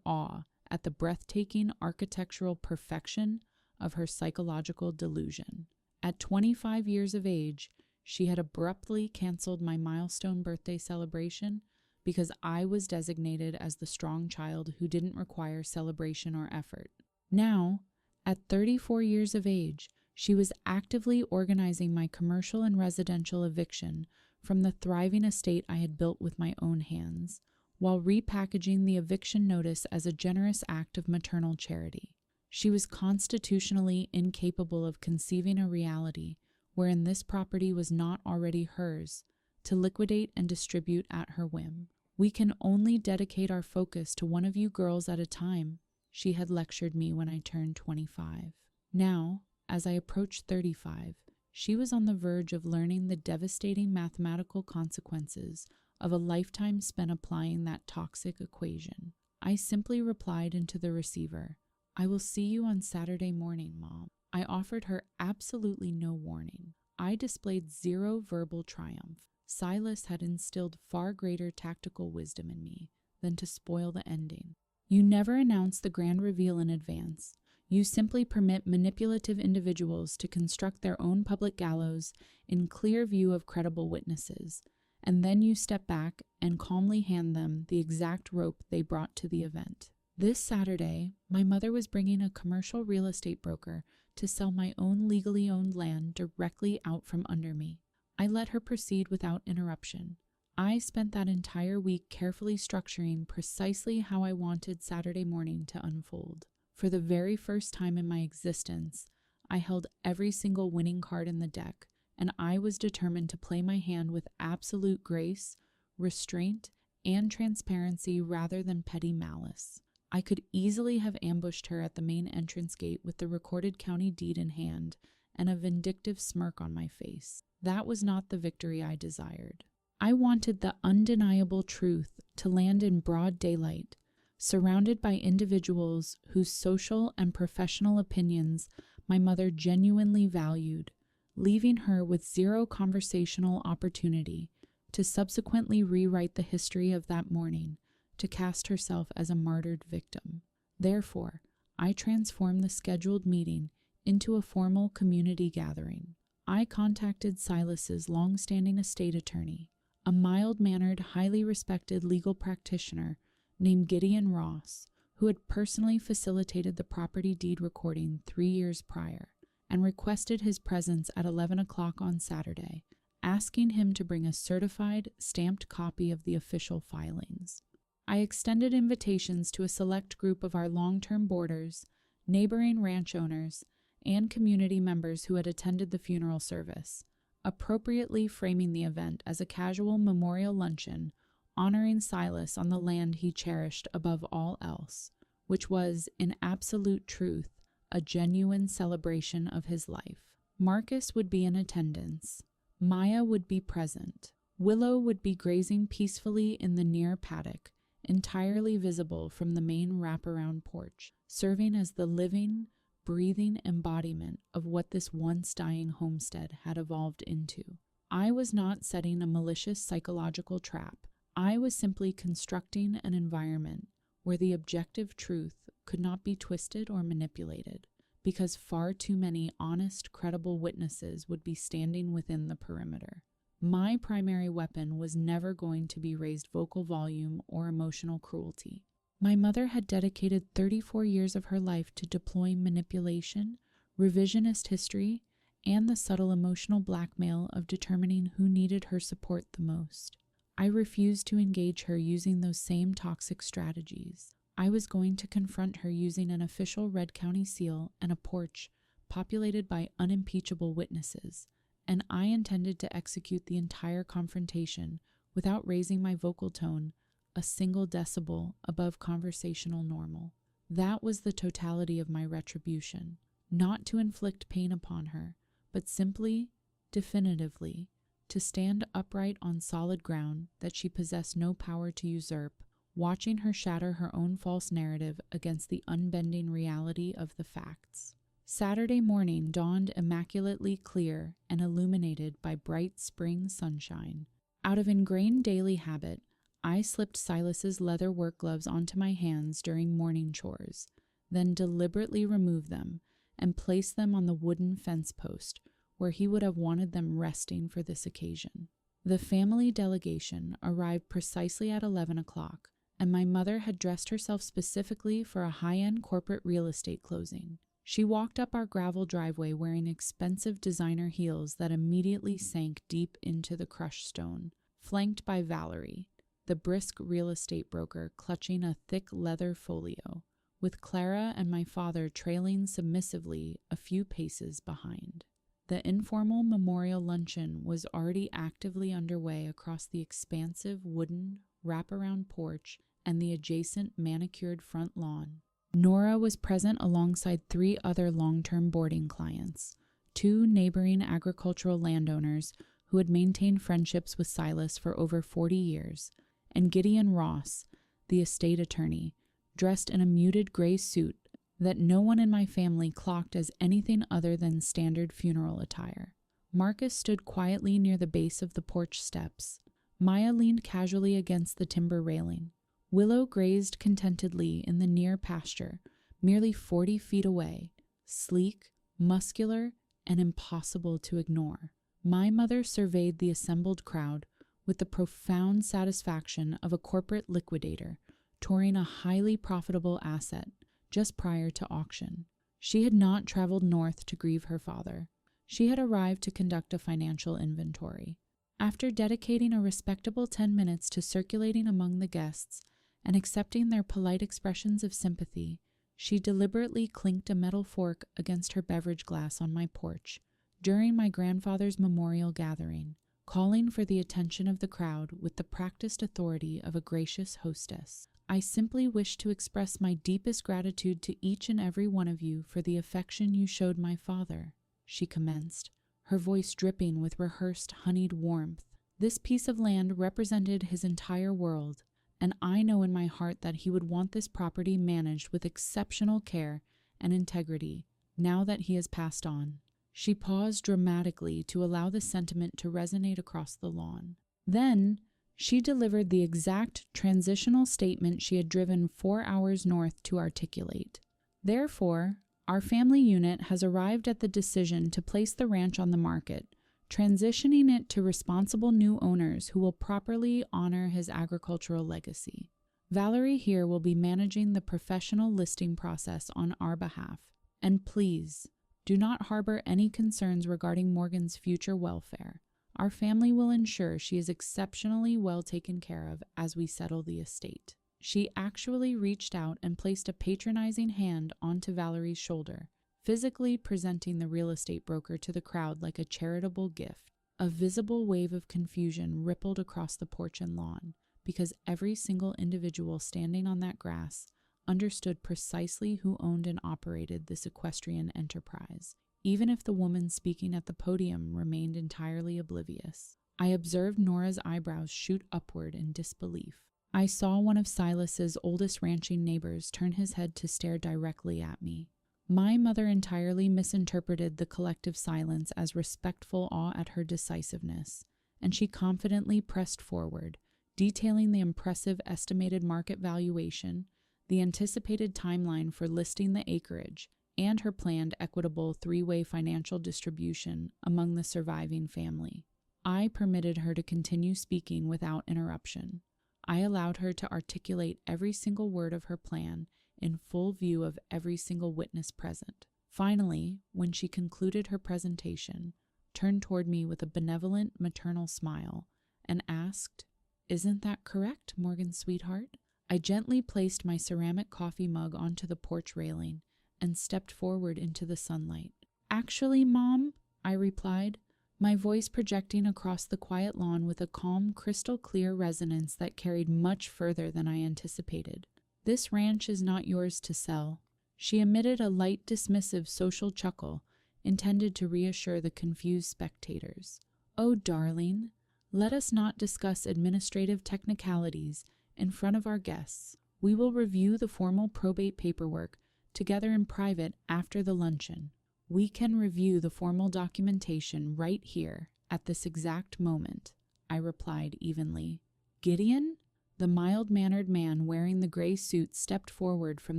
awe at the breathtaking architectural perfection of her psychological delusion. At 25 years of age, she had abruptly canceled my milestone birthday celebration because I was designated as the strong child who didn't require celebration or effort. Now, at 34 years of age, she was actively organizing my commercial and residential eviction from the thriving estate I had built with my own hands, while repackaging the eviction notice as a generous act of maternal charity. She was constitutionally incapable of conceiving a reality wherein this property was not already hers, to liquidate and distribute at her whim. "We can only dedicate our focus to one of you girls at a time," she had lectured me when I turned 25. Now, as I approached 35, she was on the verge of learning the devastating mathematical consequences of a lifetime spent applying that toxic equation. I simply replied into the receiver, "I will see you on Saturday morning, Mom." I offered her absolutely no warning. I displayed zero verbal triumph. Silas had instilled far greater tactical wisdom in me than to spoil the ending. "You never announce the grand reveal in advance. You simply permit manipulative individuals to construct their own public gallows in clear view of credible witnesses, and then you step back and calmly hand them the exact rope they brought to the event. This Saturday, my mother was bringing a commercial real estate broker to sell my own legally owned land directly out from under me. I let her proceed without interruption. I spent that entire week carefully structuring precisely how I wanted Saturday morning to unfold. For the very first time in my existence, I held every single winning card in the deck, and I was determined to play my hand with absolute grace, restraint, and transparency rather than petty malice. I could easily have ambushed her at the main entrance gate with the recorded county deed in hand and a vindictive smirk on my face. That was not the victory I desired. I wanted the undeniable truth to land in broad daylight, surrounded by individuals whose social and professional opinions my mother genuinely valued, leaving her with zero conversational opportunity to subsequently rewrite the history of that morning, to cast herself as a martyred victim. Therefore, I transformed the scheduled meeting into a formal community gathering. I contacted Silas's long-standing estate attorney, a mild-mannered, highly respected legal practitioner named Gideon Ross, who had personally facilitated the property deed recording 3 years prior, and requested his presence at 11 o'clock on Saturday, asking him to bring a certified, stamped copy of the official filings. I extended invitations to a select group of our long-term boarders, neighboring ranch owners, and community members who had attended the funeral service, appropriately framing the event as a casual memorial luncheon honoring Silas on the land he cherished above all else, which was, in absolute truth, a genuine celebration of his life. Marcus would be in attendance, Maya would be present. Willow would be grazing peacefully in the near paddock, entirely visible from the main wraparound porch, serving as the living, breathing embodiment of what this once dying homestead had evolved into. I was not setting a malicious psychological trap. I was simply constructing an environment where the objective truth could not be twisted or manipulated, because far too many honest, credible witnesses would be standing within the perimeter. My primary weapon was never going to be raised vocal volume or emotional cruelty. My mother had dedicated 34 years of her life to deploying manipulation, revisionist history, and the subtle emotional blackmail of determining who needed her support the most. I refused to engage her using those same toxic strategies. I was going to confront her using an official Red County seal and a porch populated by unimpeachable witnesses, and I intended to execute the entire confrontation without raising my vocal tone a single decibel above conversational normal. That was the totality of my retribution, not to inflict pain upon her, but simply, definitively, to stand upright on solid ground that she possessed no power to usurp, watching her shatter her own false narrative against the unbending reality of the facts. Saturday morning dawned immaculately clear and illuminated by bright spring sunshine. Out of ingrained daily habit, I slipped Silas's leather work gloves onto my hands during morning chores, then deliberately removed them and placed them on the wooden fence post where he would have wanted them resting for this occasion. The family delegation arrived precisely at 11 o'clock, and my mother had dressed herself specifically for a high-end corporate real estate closing. She walked up our gravel driveway wearing expensive designer heels that immediately sank deep into the crushed stone, flanked by Valerie, the brisk real estate broker clutching a thick leather folio, with Clara and my father trailing submissively a few paces behind. The informal memorial luncheon was already actively underway across the expansive wooden wraparound porch and the adjacent manicured front lawn. Nora was present alongside 3 other long-term boarding clients, 2 neighboring agricultural landowners who had maintained friendships with Silas for over 40 years, and Gideon Ross, the estate attorney, dressed in a muted gray suit that no one in my family clocked as anything other than standard funeral attire. Marcus stood quietly near the base of the porch steps. Maya leaned casually against the timber railing. Willow grazed contentedly in the near pasture, merely 40 feet away, sleek, muscular, and impossible to ignore. My mother surveyed the assembled crowd with the profound satisfaction of a corporate liquidator touring a highly profitable asset just prior to auction. She had not traveled north to grieve her father. She had arrived to conduct a financial inventory. After dedicating a respectable 10 minutes to circulating among the guests and accepting their polite expressions of sympathy, she deliberately clinked a metal fork against her beverage glass on my porch during my grandfather's memorial gathering, calling for the attention of the crowd with the practiced authority of a gracious hostess. I simply wish to express my deepest gratitude to each and every one of you for the affection you showed my father, she commenced, her voice dripping with rehearsed honeyed warmth. This piece of land represented his entire world, and I know in my heart that he would want this property managed with exceptional care and integrity now that he has passed on. She paused dramatically to allow the sentiment to resonate across the lawn. Then she delivered the exact transitional statement she had driven 4 hours north to articulate. Therefore, our family unit has arrived at the decision to place the ranch on the market, transitioning it to responsible new owners who will properly honor his agricultural legacy. Valerie here will be managing the professional listing process on our behalf, and please, do not harbor any concerns regarding Morgan's future welfare. Our family will ensure she is exceptionally well taken care of as we settle the estate. She actually reached out and placed a patronizing hand onto Valerie's shoulder, physically presenting the real estate broker to the crowd like a charitable gift. A visible wave of confusion rippled across the porch and lawn, because every single individual standing on that grass understood precisely who owned and operated this equestrian enterprise. even if the woman speaking at the podium remained entirely oblivious. I observed Nora's eyebrows shoot upward in disbelief. I saw one of Silas's oldest ranching neighbors turn his head to stare directly at me. My mother entirely misinterpreted the collective silence as respectful awe at her decisiveness, and she confidently pressed forward, detailing the impressive estimated market valuation, the anticipated timeline for listing the acreage, and her planned equitable three-way financial distribution among the surviving family. I permitted her to continue speaking without interruption. I allowed her to articulate every single word of her plan in full view of every single witness present. Finally, when she concluded her presentation, turned toward me with a benevolent maternal smile and asked, "Isn't that correct, Morgan, sweetheart?" I gently placed my ceramic coffee mug onto the porch railing and stepped forward into the sunlight. "Actually, Mom," I replied, my voice projecting across the quiet lawn with a calm, crystal-clear resonance that carried much further than I anticipated. "This ranch is not yours to sell." She emitted a light, dismissive social chuckle, intended to reassure the confused spectators. "Oh, darling, let us not discuss administrative technicalities in front of our guests. We will review the formal probate paperwork together in private after the luncheon. We can review the formal documentation right here at this exact moment," I replied evenly. "Gideon?" The mild-mannered man wearing the gray suit stepped forward from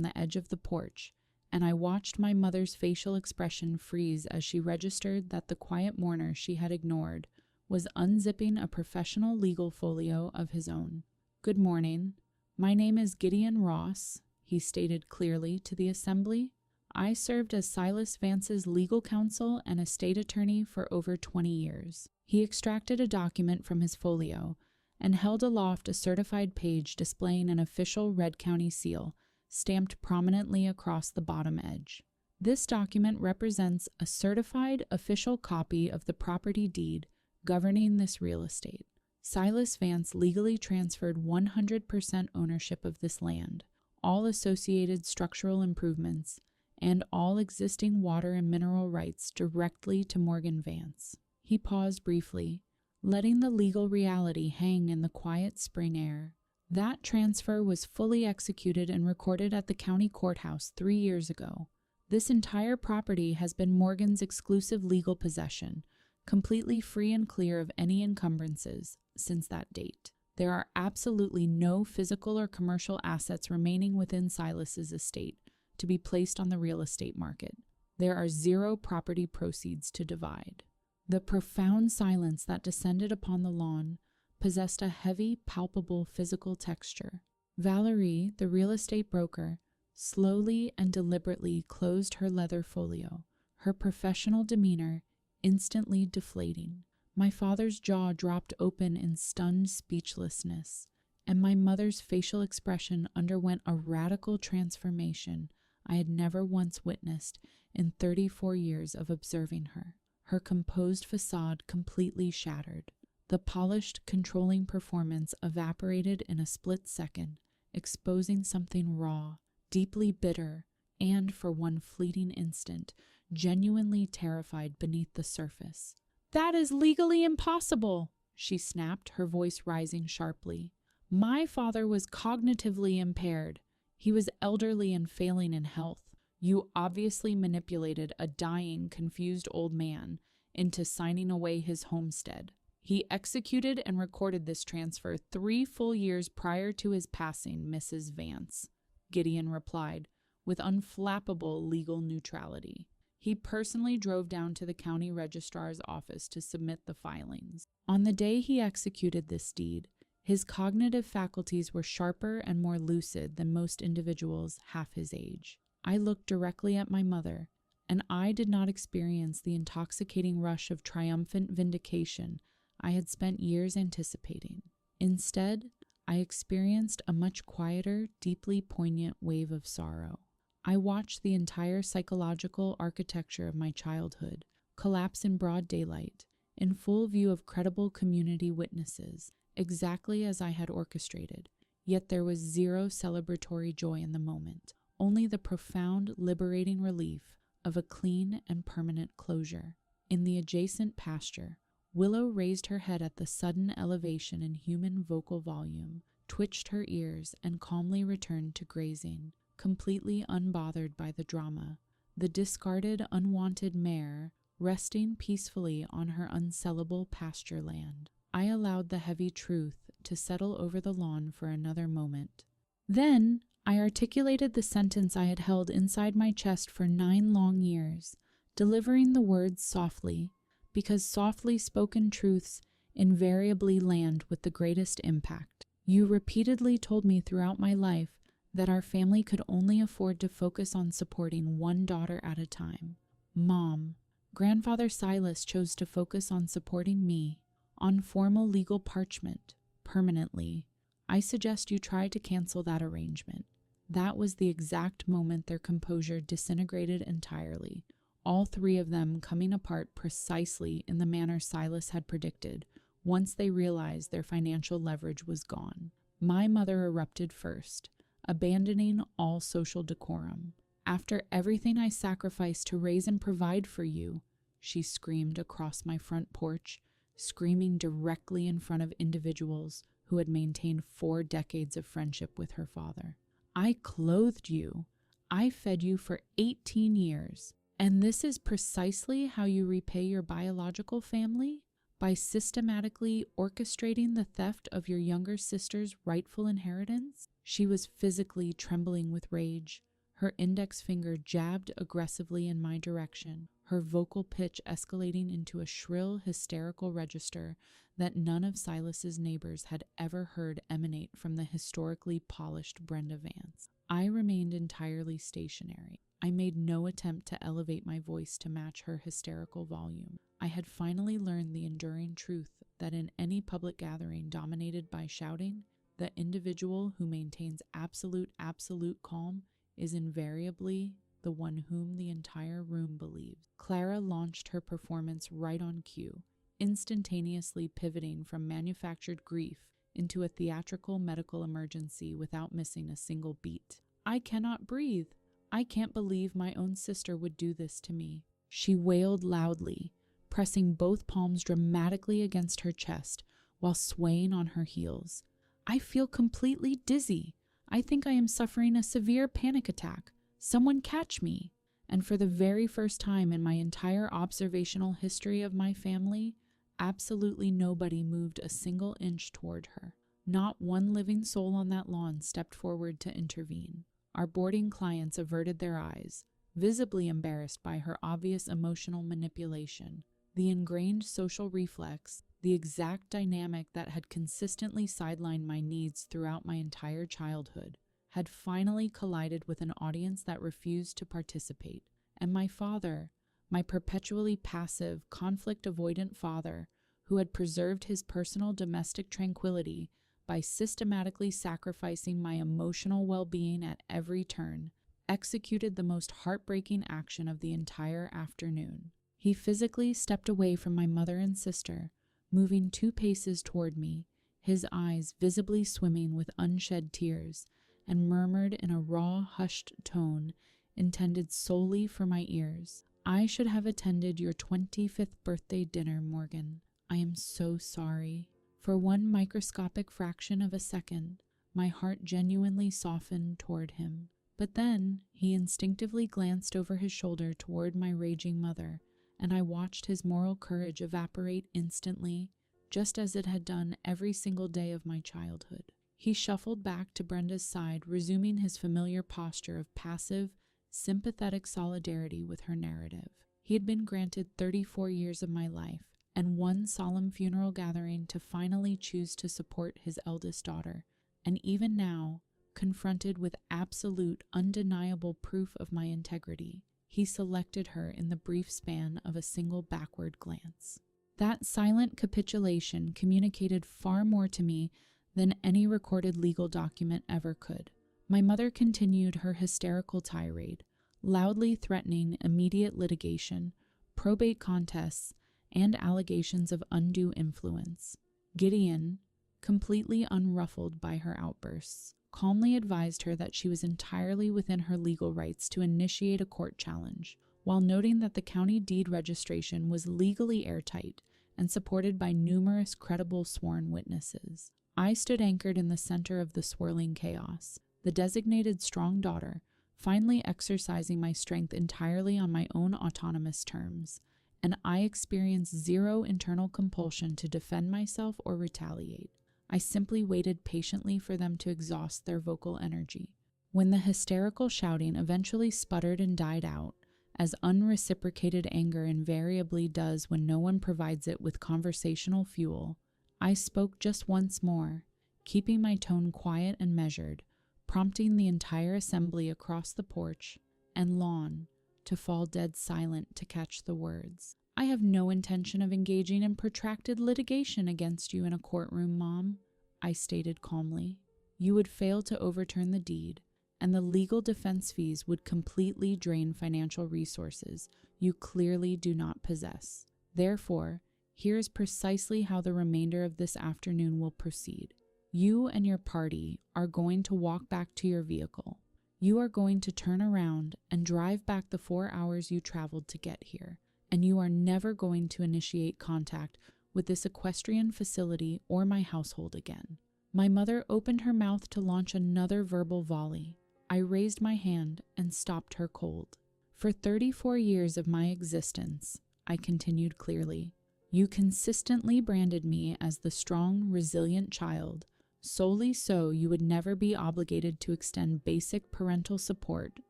the edge of the porch, and I watched my mother's facial expression freeze as she registered that the quiet mourner she had ignored was unzipping a professional legal folio of his own. "Good morning. My name is Gideon Ross," he stated clearly to the assembly. "I served as Silas Vance's legal counsel and estate attorney for over 20 years. He extracted a document from his folio and held aloft a certified page displaying an official Red County seal, stamped prominently across the bottom edge. "This document represents a certified official copy of the property deed governing this real estate. Silas Vance legally transferred 100% ownership of this land, all associated structural improvements, and all existing water and mineral rights directly to Morgan Vance." He paused briefly, letting the legal reality hang in the quiet spring air. "That transfer was fully executed and recorded at the county courthouse 3 years ago. This entire property has been Morgan's exclusive legal possession, completely free and clear of any encumbrances, since that date. There are absolutely no physical or commercial assets remaining within Silas's estate to be placed on the real estate market. There are 0 property proceeds to divide." The profound silence that descended upon the lawn possessed a heavy, palpable physical texture. Valerie, the real estate broker, slowly and deliberately closed her leather folio, her professional demeanor instantly deflating. My father's jaw dropped open in stunned speechlessness, and my mother's facial expression underwent a radical transformation I had never once witnessed in 34 years of observing her. Her composed facade completely shattered. The polished, controlling performance evaporated in a split second, exposing something raw, deeply bitter, and, for one fleeting instant, genuinely terrified beneath the surface. "That is legally impossible," she snapped, her voice rising sharply. "My father was cognitively impaired. He was elderly and failing in health. You obviously manipulated a dying, confused old man into signing away his homestead. He executed and recorded this transfer 3 full years prior to his passing, Mrs. Vance," Gideon replied, with unflappable legal neutrality. He personally drove down to the county registrar's office to submit the filings. On the day he executed this deed, his cognitive faculties were sharper and more lucid than most individuals half his age. I looked directly at my mother, and I did not experience the intoxicating rush of triumphant vindication I had spent years anticipating. Instead, I experienced a much quieter, deeply poignant wave of sorrow. I watched the entire psychological architecture of my childhood collapse in broad daylight, in full view of credible community witnesses, exactly as I had orchestrated, yet there was 0 celebratory joy in the moment, only the profound, liberating relief of a clean and permanent closure. In the adjacent pasture, Willow raised her head at the sudden elevation in human vocal volume, twitched her ears, and calmly returned to grazing, completely unbothered by the drama. The discarded, unwanted mare resting peacefully on her unsellable pasture land. I allowed the heavy truth to settle over the lawn for another moment. Then I articulated the sentence I had held inside my chest for 9 long years, delivering the words softly, because softly spoken truths invariably land with the greatest impact. You repeatedly told me throughout my life that our family could only afford to focus on supporting one daughter at a time. Mom, Grandfather Silas chose to focus on supporting me, on formal legal parchment, permanently. I suggest you try to cancel that arrangement. That was the exact moment their composure disintegrated entirely, all 3 of them coming apart precisely in the manner Silas had predicted, once they realized their financial leverage was gone. My mother erupted first, abandoning all social decorum. "After everything I sacrificed to raise and provide for you," she screamed across my front porch, screaming directly in front of individuals who had maintained 4 decades of friendship with her father. "I clothed you. I fed you for 18 years. And this is precisely how you repay your biological family? By systematically orchestrating the theft of your younger sister's rightful inheritance?" She was physically trembling with rage, her index finger jabbed aggressively in my direction, her vocal pitch escalating into a shrill, hysterical register that none of Silas's neighbors had ever heard emanate from the historically polished Brenda Vance. I remained entirely stationary. I made no attempt to elevate my voice to match her hysterical volume. I had finally learned the enduring truth that in any public gathering dominated by shouting, the individual who maintains absolute calm is invariably the one whom the entire room believes. Clara launched her performance right on cue, instantaneously pivoting from manufactured grief into a theatrical medical emergency without missing a single beat. "I cannot breathe. I can't believe my own sister would do this to me," she wailed loudly, pressing both palms dramatically against her chest while swaying on her heels. "I feel completely dizzy. I think I am suffering a severe panic attack. Someone catch me." And for the very first time in my entire observational history of my family, absolutely nobody moved a single inch toward her. Not one living soul on that lawn stepped forward to intervene. Our boarding clients averted their eyes, visibly embarrassed by her obvious emotional manipulation. The ingrained social reflex, the exact dynamic that had consistently sidelined my needs throughout my entire childhood, had finally collided with an audience that refused to participate. And my father, my perpetually passive, conflict-avoidant father, who had preserved his personal domestic tranquility by systematically sacrificing my emotional well-being at every turn, executed the most heartbreaking action of the entire afternoon. He physically stepped away from my mother and sister, moving 2 paces toward me, his eyes visibly swimming with unshed tears, and murmured in a raw, hushed tone intended solely for my ears, "I should have attended your 25th birthday dinner, Morgan. I am so sorry." For one microscopic fraction of a second, my heart genuinely softened toward him. But then he instinctively glanced over his shoulder toward my raging mother, and I watched his moral courage evaporate instantly, just as it had done every single day of my childhood. He shuffled back to Brenda's side, resuming his familiar posture of passive, sympathetic solidarity with her narrative. He had been granted 34 years of my life, and one solemn funeral gathering to finally choose to support his eldest daughter, and even now, confronted with absolute, undeniable proof of my integrity, he selected her in the brief span of a single backward glance. That silent capitulation communicated far more to me than any recorded legal document ever could. My mother continued her hysterical tirade, loudly threatening immediate litigation, probate contests, and allegations of undue influence. Gideon, completely unruffled by her outbursts, calmly advised her that she was entirely within her legal rights to initiate a court challenge, while noting that the county deed registration was legally airtight and supported by numerous credible sworn witnesses. I stood anchored in the center of the swirling chaos, the designated strong daughter, finally exercising my strength entirely on my own autonomous terms, and I experienced zero internal compulsion to defend myself or retaliate. I simply waited patiently for them to exhaust their vocal energy. When the hysterical shouting eventually sputtered and died out, as unreciprocated anger invariably does when no one provides it with conversational fuel, I spoke just once more, keeping my tone quiet and measured, prompting the entire assembly across the porch and lawn to fall dead silent to catch the words. "I have no intention of engaging in protracted litigation against you in a courtroom, Mom," I stated calmly. "You would fail to overturn the deed, and the legal defense fees would completely drain financial resources you clearly do not possess. Therefore, here is precisely how the remainder of this afternoon will proceed. You and your party are going to walk back to your vehicle. You are going to turn around and drive back the 4 hours you traveled to get here, and you are never going to initiate contact with this equestrian facility or my household again." My mother opened her mouth to launch another verbal volley. I raised my hand and stopped her cold. "For 34 years of my existence," I continued clearly, "you consistently branded me as the strong, resilient child, solely so you would never be obligated to extend basic parental support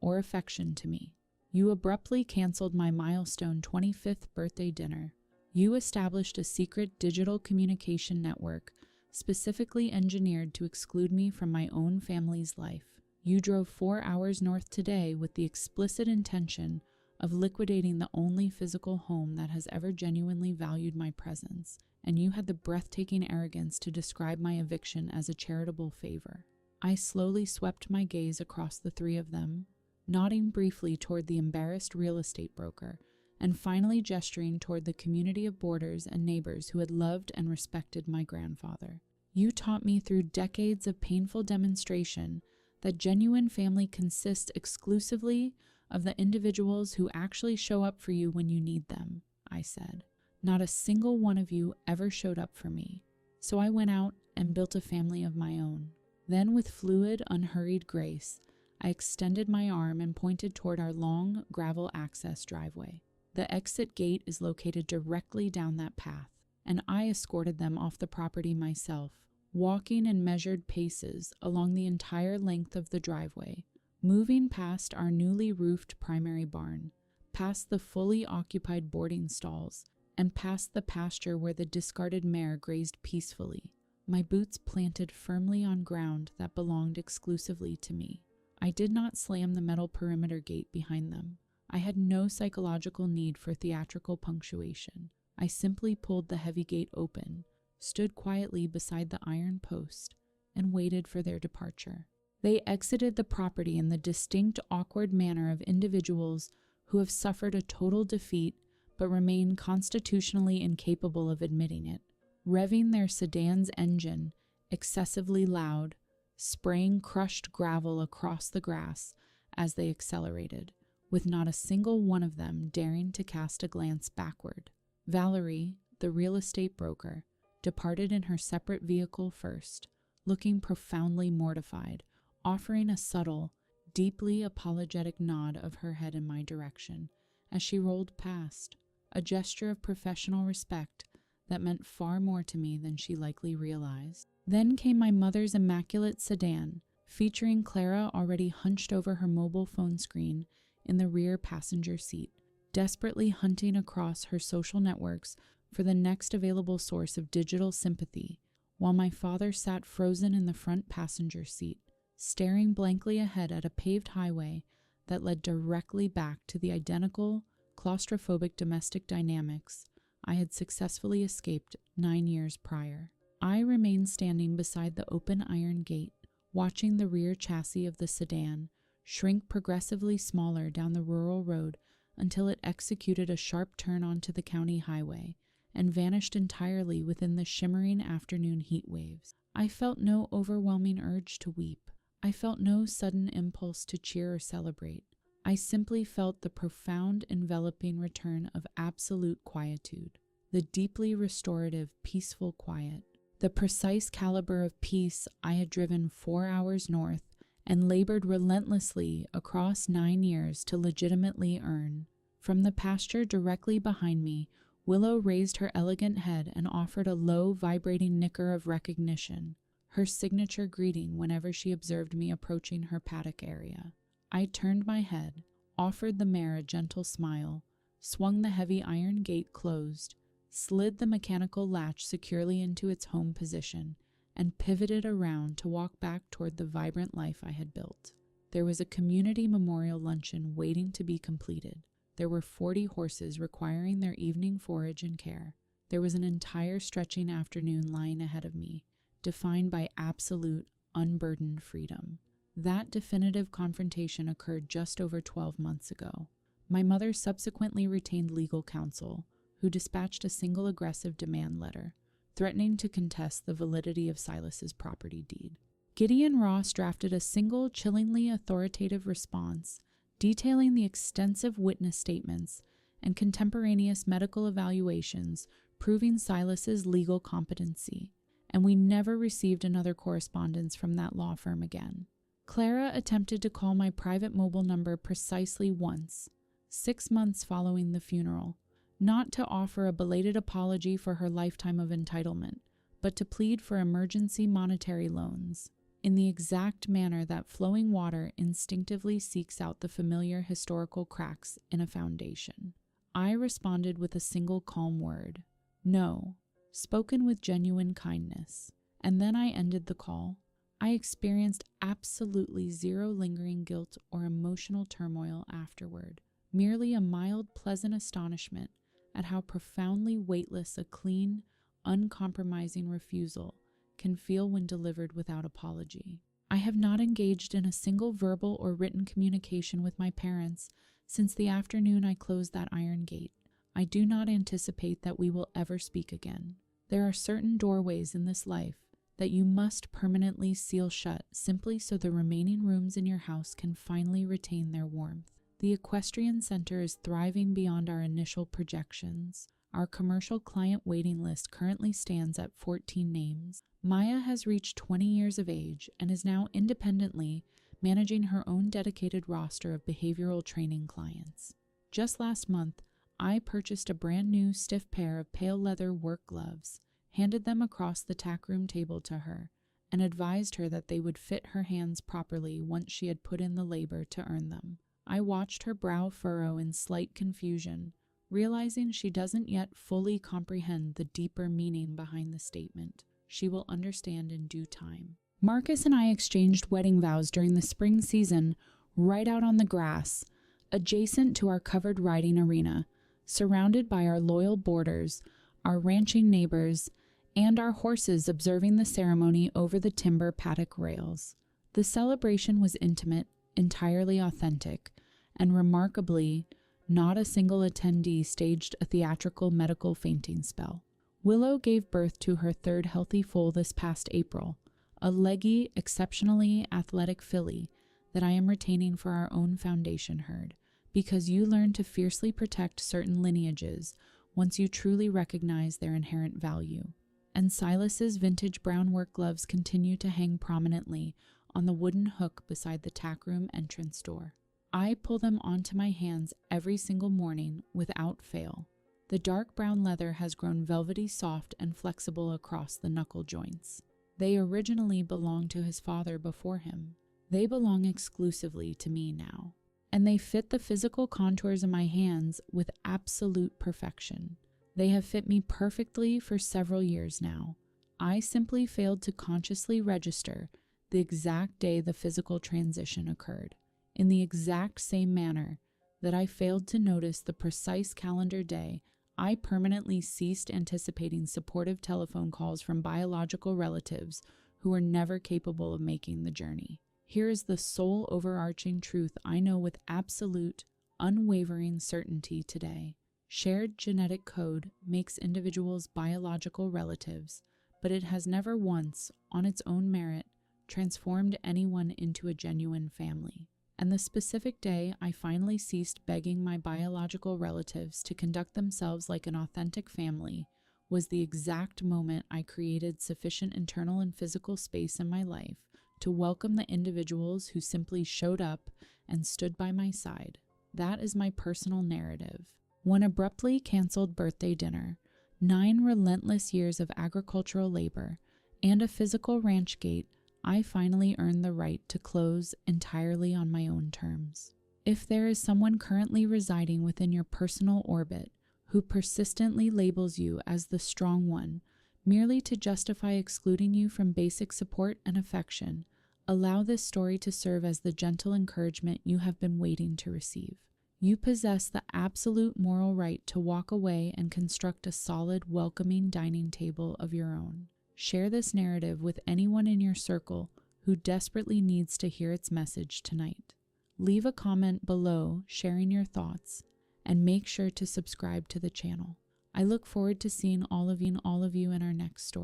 or affection to me. You abruptly canceled my milestone 25th birthday dinner. You established a secret digital communication network specifically engineered to exclude me from my own family's life. You drove 4 hours north today with the explicit intention of liquidating the only physical home that has ever genuinely valued my presence, and you had the breathtaking arrogance to describe my eviction as a charitable favor." I slowly swept my gaze across the three of them, nodding briefly toward the embarrassed real estate broker, and finally gesturing toward the community of boarders and neighbors who had loved and respected my grandfather. "You taught me through decades of painful demonstration that genuine family consists exclusively of the individuals who actually show up for you when you need them," I said. "Not a single one of you ever showed up for me, so I went out and built a family of my own." Then, with fluid, unhurried grace, I extended my arm and pointed toward our long, gravel access driveway. "The exit gate is located directly down that path," and I escorted them off the property myself, walking in measured paces along the entire length of the driveway, moving past our newly roofed primary barn, past the fully occupied boarding stalls, and past the pasture where the discarded mare grazed peacefully, my boots planted firmly on ground that belonged exclusively to me. I did not slam the metal perimeter gate behind them. I had no psychological need for theatrical punctuation. I simply pulled the heavy gate open, stood quietly beside the iron post, and waited for their departure. They exited the property in the distinct, awkward manner of individuals who have suffered a total defeat but remain constitutionally incapable of admitting it, revving their sedan's engine excessively loud, spraying crushed gravel across the grass as they accelerated, with not a single one of them daring to cast a glance backward. Valerie, the real estate broker, departed in her separate vehicle first, looking profoundly mortified, offering a subtle, deeply apologetic nod of her head in my direction as she rolled past, a gesture of professional respect that meant far more to me than she likely realized. Then came my mother's immaculate sedan, featuring Clara already hunched over her mobile phone screen in the rear passenger seat, desperately hunting across her social networks for the next available source of digital sympathy, while my father sat frozen in the front passenger seat, staring blankly ahead at a paved highway that led directly back to the identical, claustrophobic domestic dynamics I had successfully escaped 9 years prior. I remained standing beside the open iron gate, watching the rear chassis of the sedan shrink progressively smaller down the rural road until it executed a sharp turn onto the county highway and vanished entirely within the shimmering afternoon heat waves. I felt no overwhelming urge to weep. I felt no sudden impulse to cheer or celebrate. I simply felt the profound, enveloping return of absolute quietude, the deeply restorative, peaceful quiet, the precise caliber of peace I had driven 4 hours north and labored relentlessly across 9 years to legitimately earn. From the pasture directly behind me, Willow raised her elegant head and offered a low, vibrating nicker of recognition, her signature greeting whenever she observed me approaching her paddock area. I turned my head, offered the mare a gentle smile, swung the heavy iron gate closed, slid the mechanical latch securely into its home position, and pivoted around to walk back toward the vibrant life I had built. There was a community memorial luncheon waiting to be completed. There were 40 horses requiring their evening forage and care. There was an entire stretching afternoon lying ahead of me, defined by absolute, unburdened freedom. That definitive confrontation occurred just over 12 months ago. My mother subsequently retained legal counsel, who dispatched a single aggressive demand letter, threatening to contest the validity of Silas's property deed. Gideon Ross drafted a single, chillingly authoritative response, detailing the extensive witness statements and contemporaneous medical evaluations proving Silas's legal competency, and we never received another correspondence from that law firm again. Clara attempted to call my private mobile number precisely once, 6 months following the funeral, not to offer a belated apology for her lifetime of entitlement, but to plead for emergency monetary loans, in the exact manner that flowing water instinctively seeks out the familiar historical cracks in a foundation. I responded with a single calm word, no, spoken with genuine kindness, and then I ended the call. I experienced absolutely zero lingering guilt or emotional turmoil afterward, merely a mild, pleasant astonishment at how profoundly weightless a clean, uncompromising refusal can feel when delivered without apology. I have not engaged in a single verbal or written communication with my parents since the afternoon I closed that iron gate. I do not anticipate that we will ever speak again. There are certain doorways in this life that you must permanently seal shut simply so the remaining rooms in your house can finally retain their warmth. The equestrian center is thriving beyond our initial projections. Our commercial client waiting list currently stands at 14 names. Maya has reached 20 years of age and is now independently managing her own dedicated roster of behavioral training clients. Just last month, I purchased a brand new stiff pair of pale leather work gloves, handed them across the tackroom table to her, and advised her that they would fit her hands properly once she had put in the labor to earn them. I watched her brow furrow in slight confusion, realizing she doesn't yet fully comprehend the deeper meaning behind the statement. She will understand in due time. Marcus and I exchanged wedding vows during the spring season right out on the grass, adjacent to our covered riding arena, surrounded by our loyal boarders, our ranching neighbors, and our horses observing the ceremony over the timber paddock rails. The celebration was intimate, entirely authentic, and remarkably, not a single attendee staged a theatrical medical fainting spell. Willow gave birth to her third healthy foal this past April, a leggy, exceptionally athletic filly that I am retaining for our own foundation herd, because you learn to fiercely protect certain lineages once you truly recognize their inherent value. And Silas's vintage brown work gloves continue to hang prominently on the wooden hook beside the tackroom entrance door. I pull them onto my hands every single morning without fail. The dark brown leather has grown velvety soft and flexible across the knuckle joints. They originally belonged to his father before him. They belong exclusively to me now. And they fit the physical contours of my hands with absolute perfection. They have fit me perfectly for several years now. I simply failed to consciously register the exact day the physical transition occurred, in the exact same manner that I failed to notice the precise calendar day I permanently ceased anticipating supportive telephone calls from biological relatives who were never capable of making the journey. Here is the sole overarching truth I know with absolute, unwavering certainty today. Shared genetic code makes individuals biological relatives, but it has never once, on its own merit, transformed anyone into a genuine family. and the specific day I finally ceased begging my biological relatives to conduct themselves like an authentic family was the exact moment I created sufficient internal and physical space in my life to welcome the individuals who simply showed up and stood by my side. That is my personal narrative. One abruptly canceled birthday dinner, 9 relentless years of agricultural labor, and a physical ranch gate, I finally earned the right to close entirely on my own terms. If there is someone currently residing within your personal orbit who persistently labels you as the strong one, merely to justify excluding you from basic support and affection, allow this story to serve as the gentle encouragement you have been waiting to receive. You possess the absolute moral right to walk away and construct a solid, welcoming dining table of your own. Share this narrative with anyone in your circle who desperately needs to hear its message tonight. Leave a comment below sharing your thoughts, and make sure to subscribe to the channel. I look forward to seeing all of you in our next story.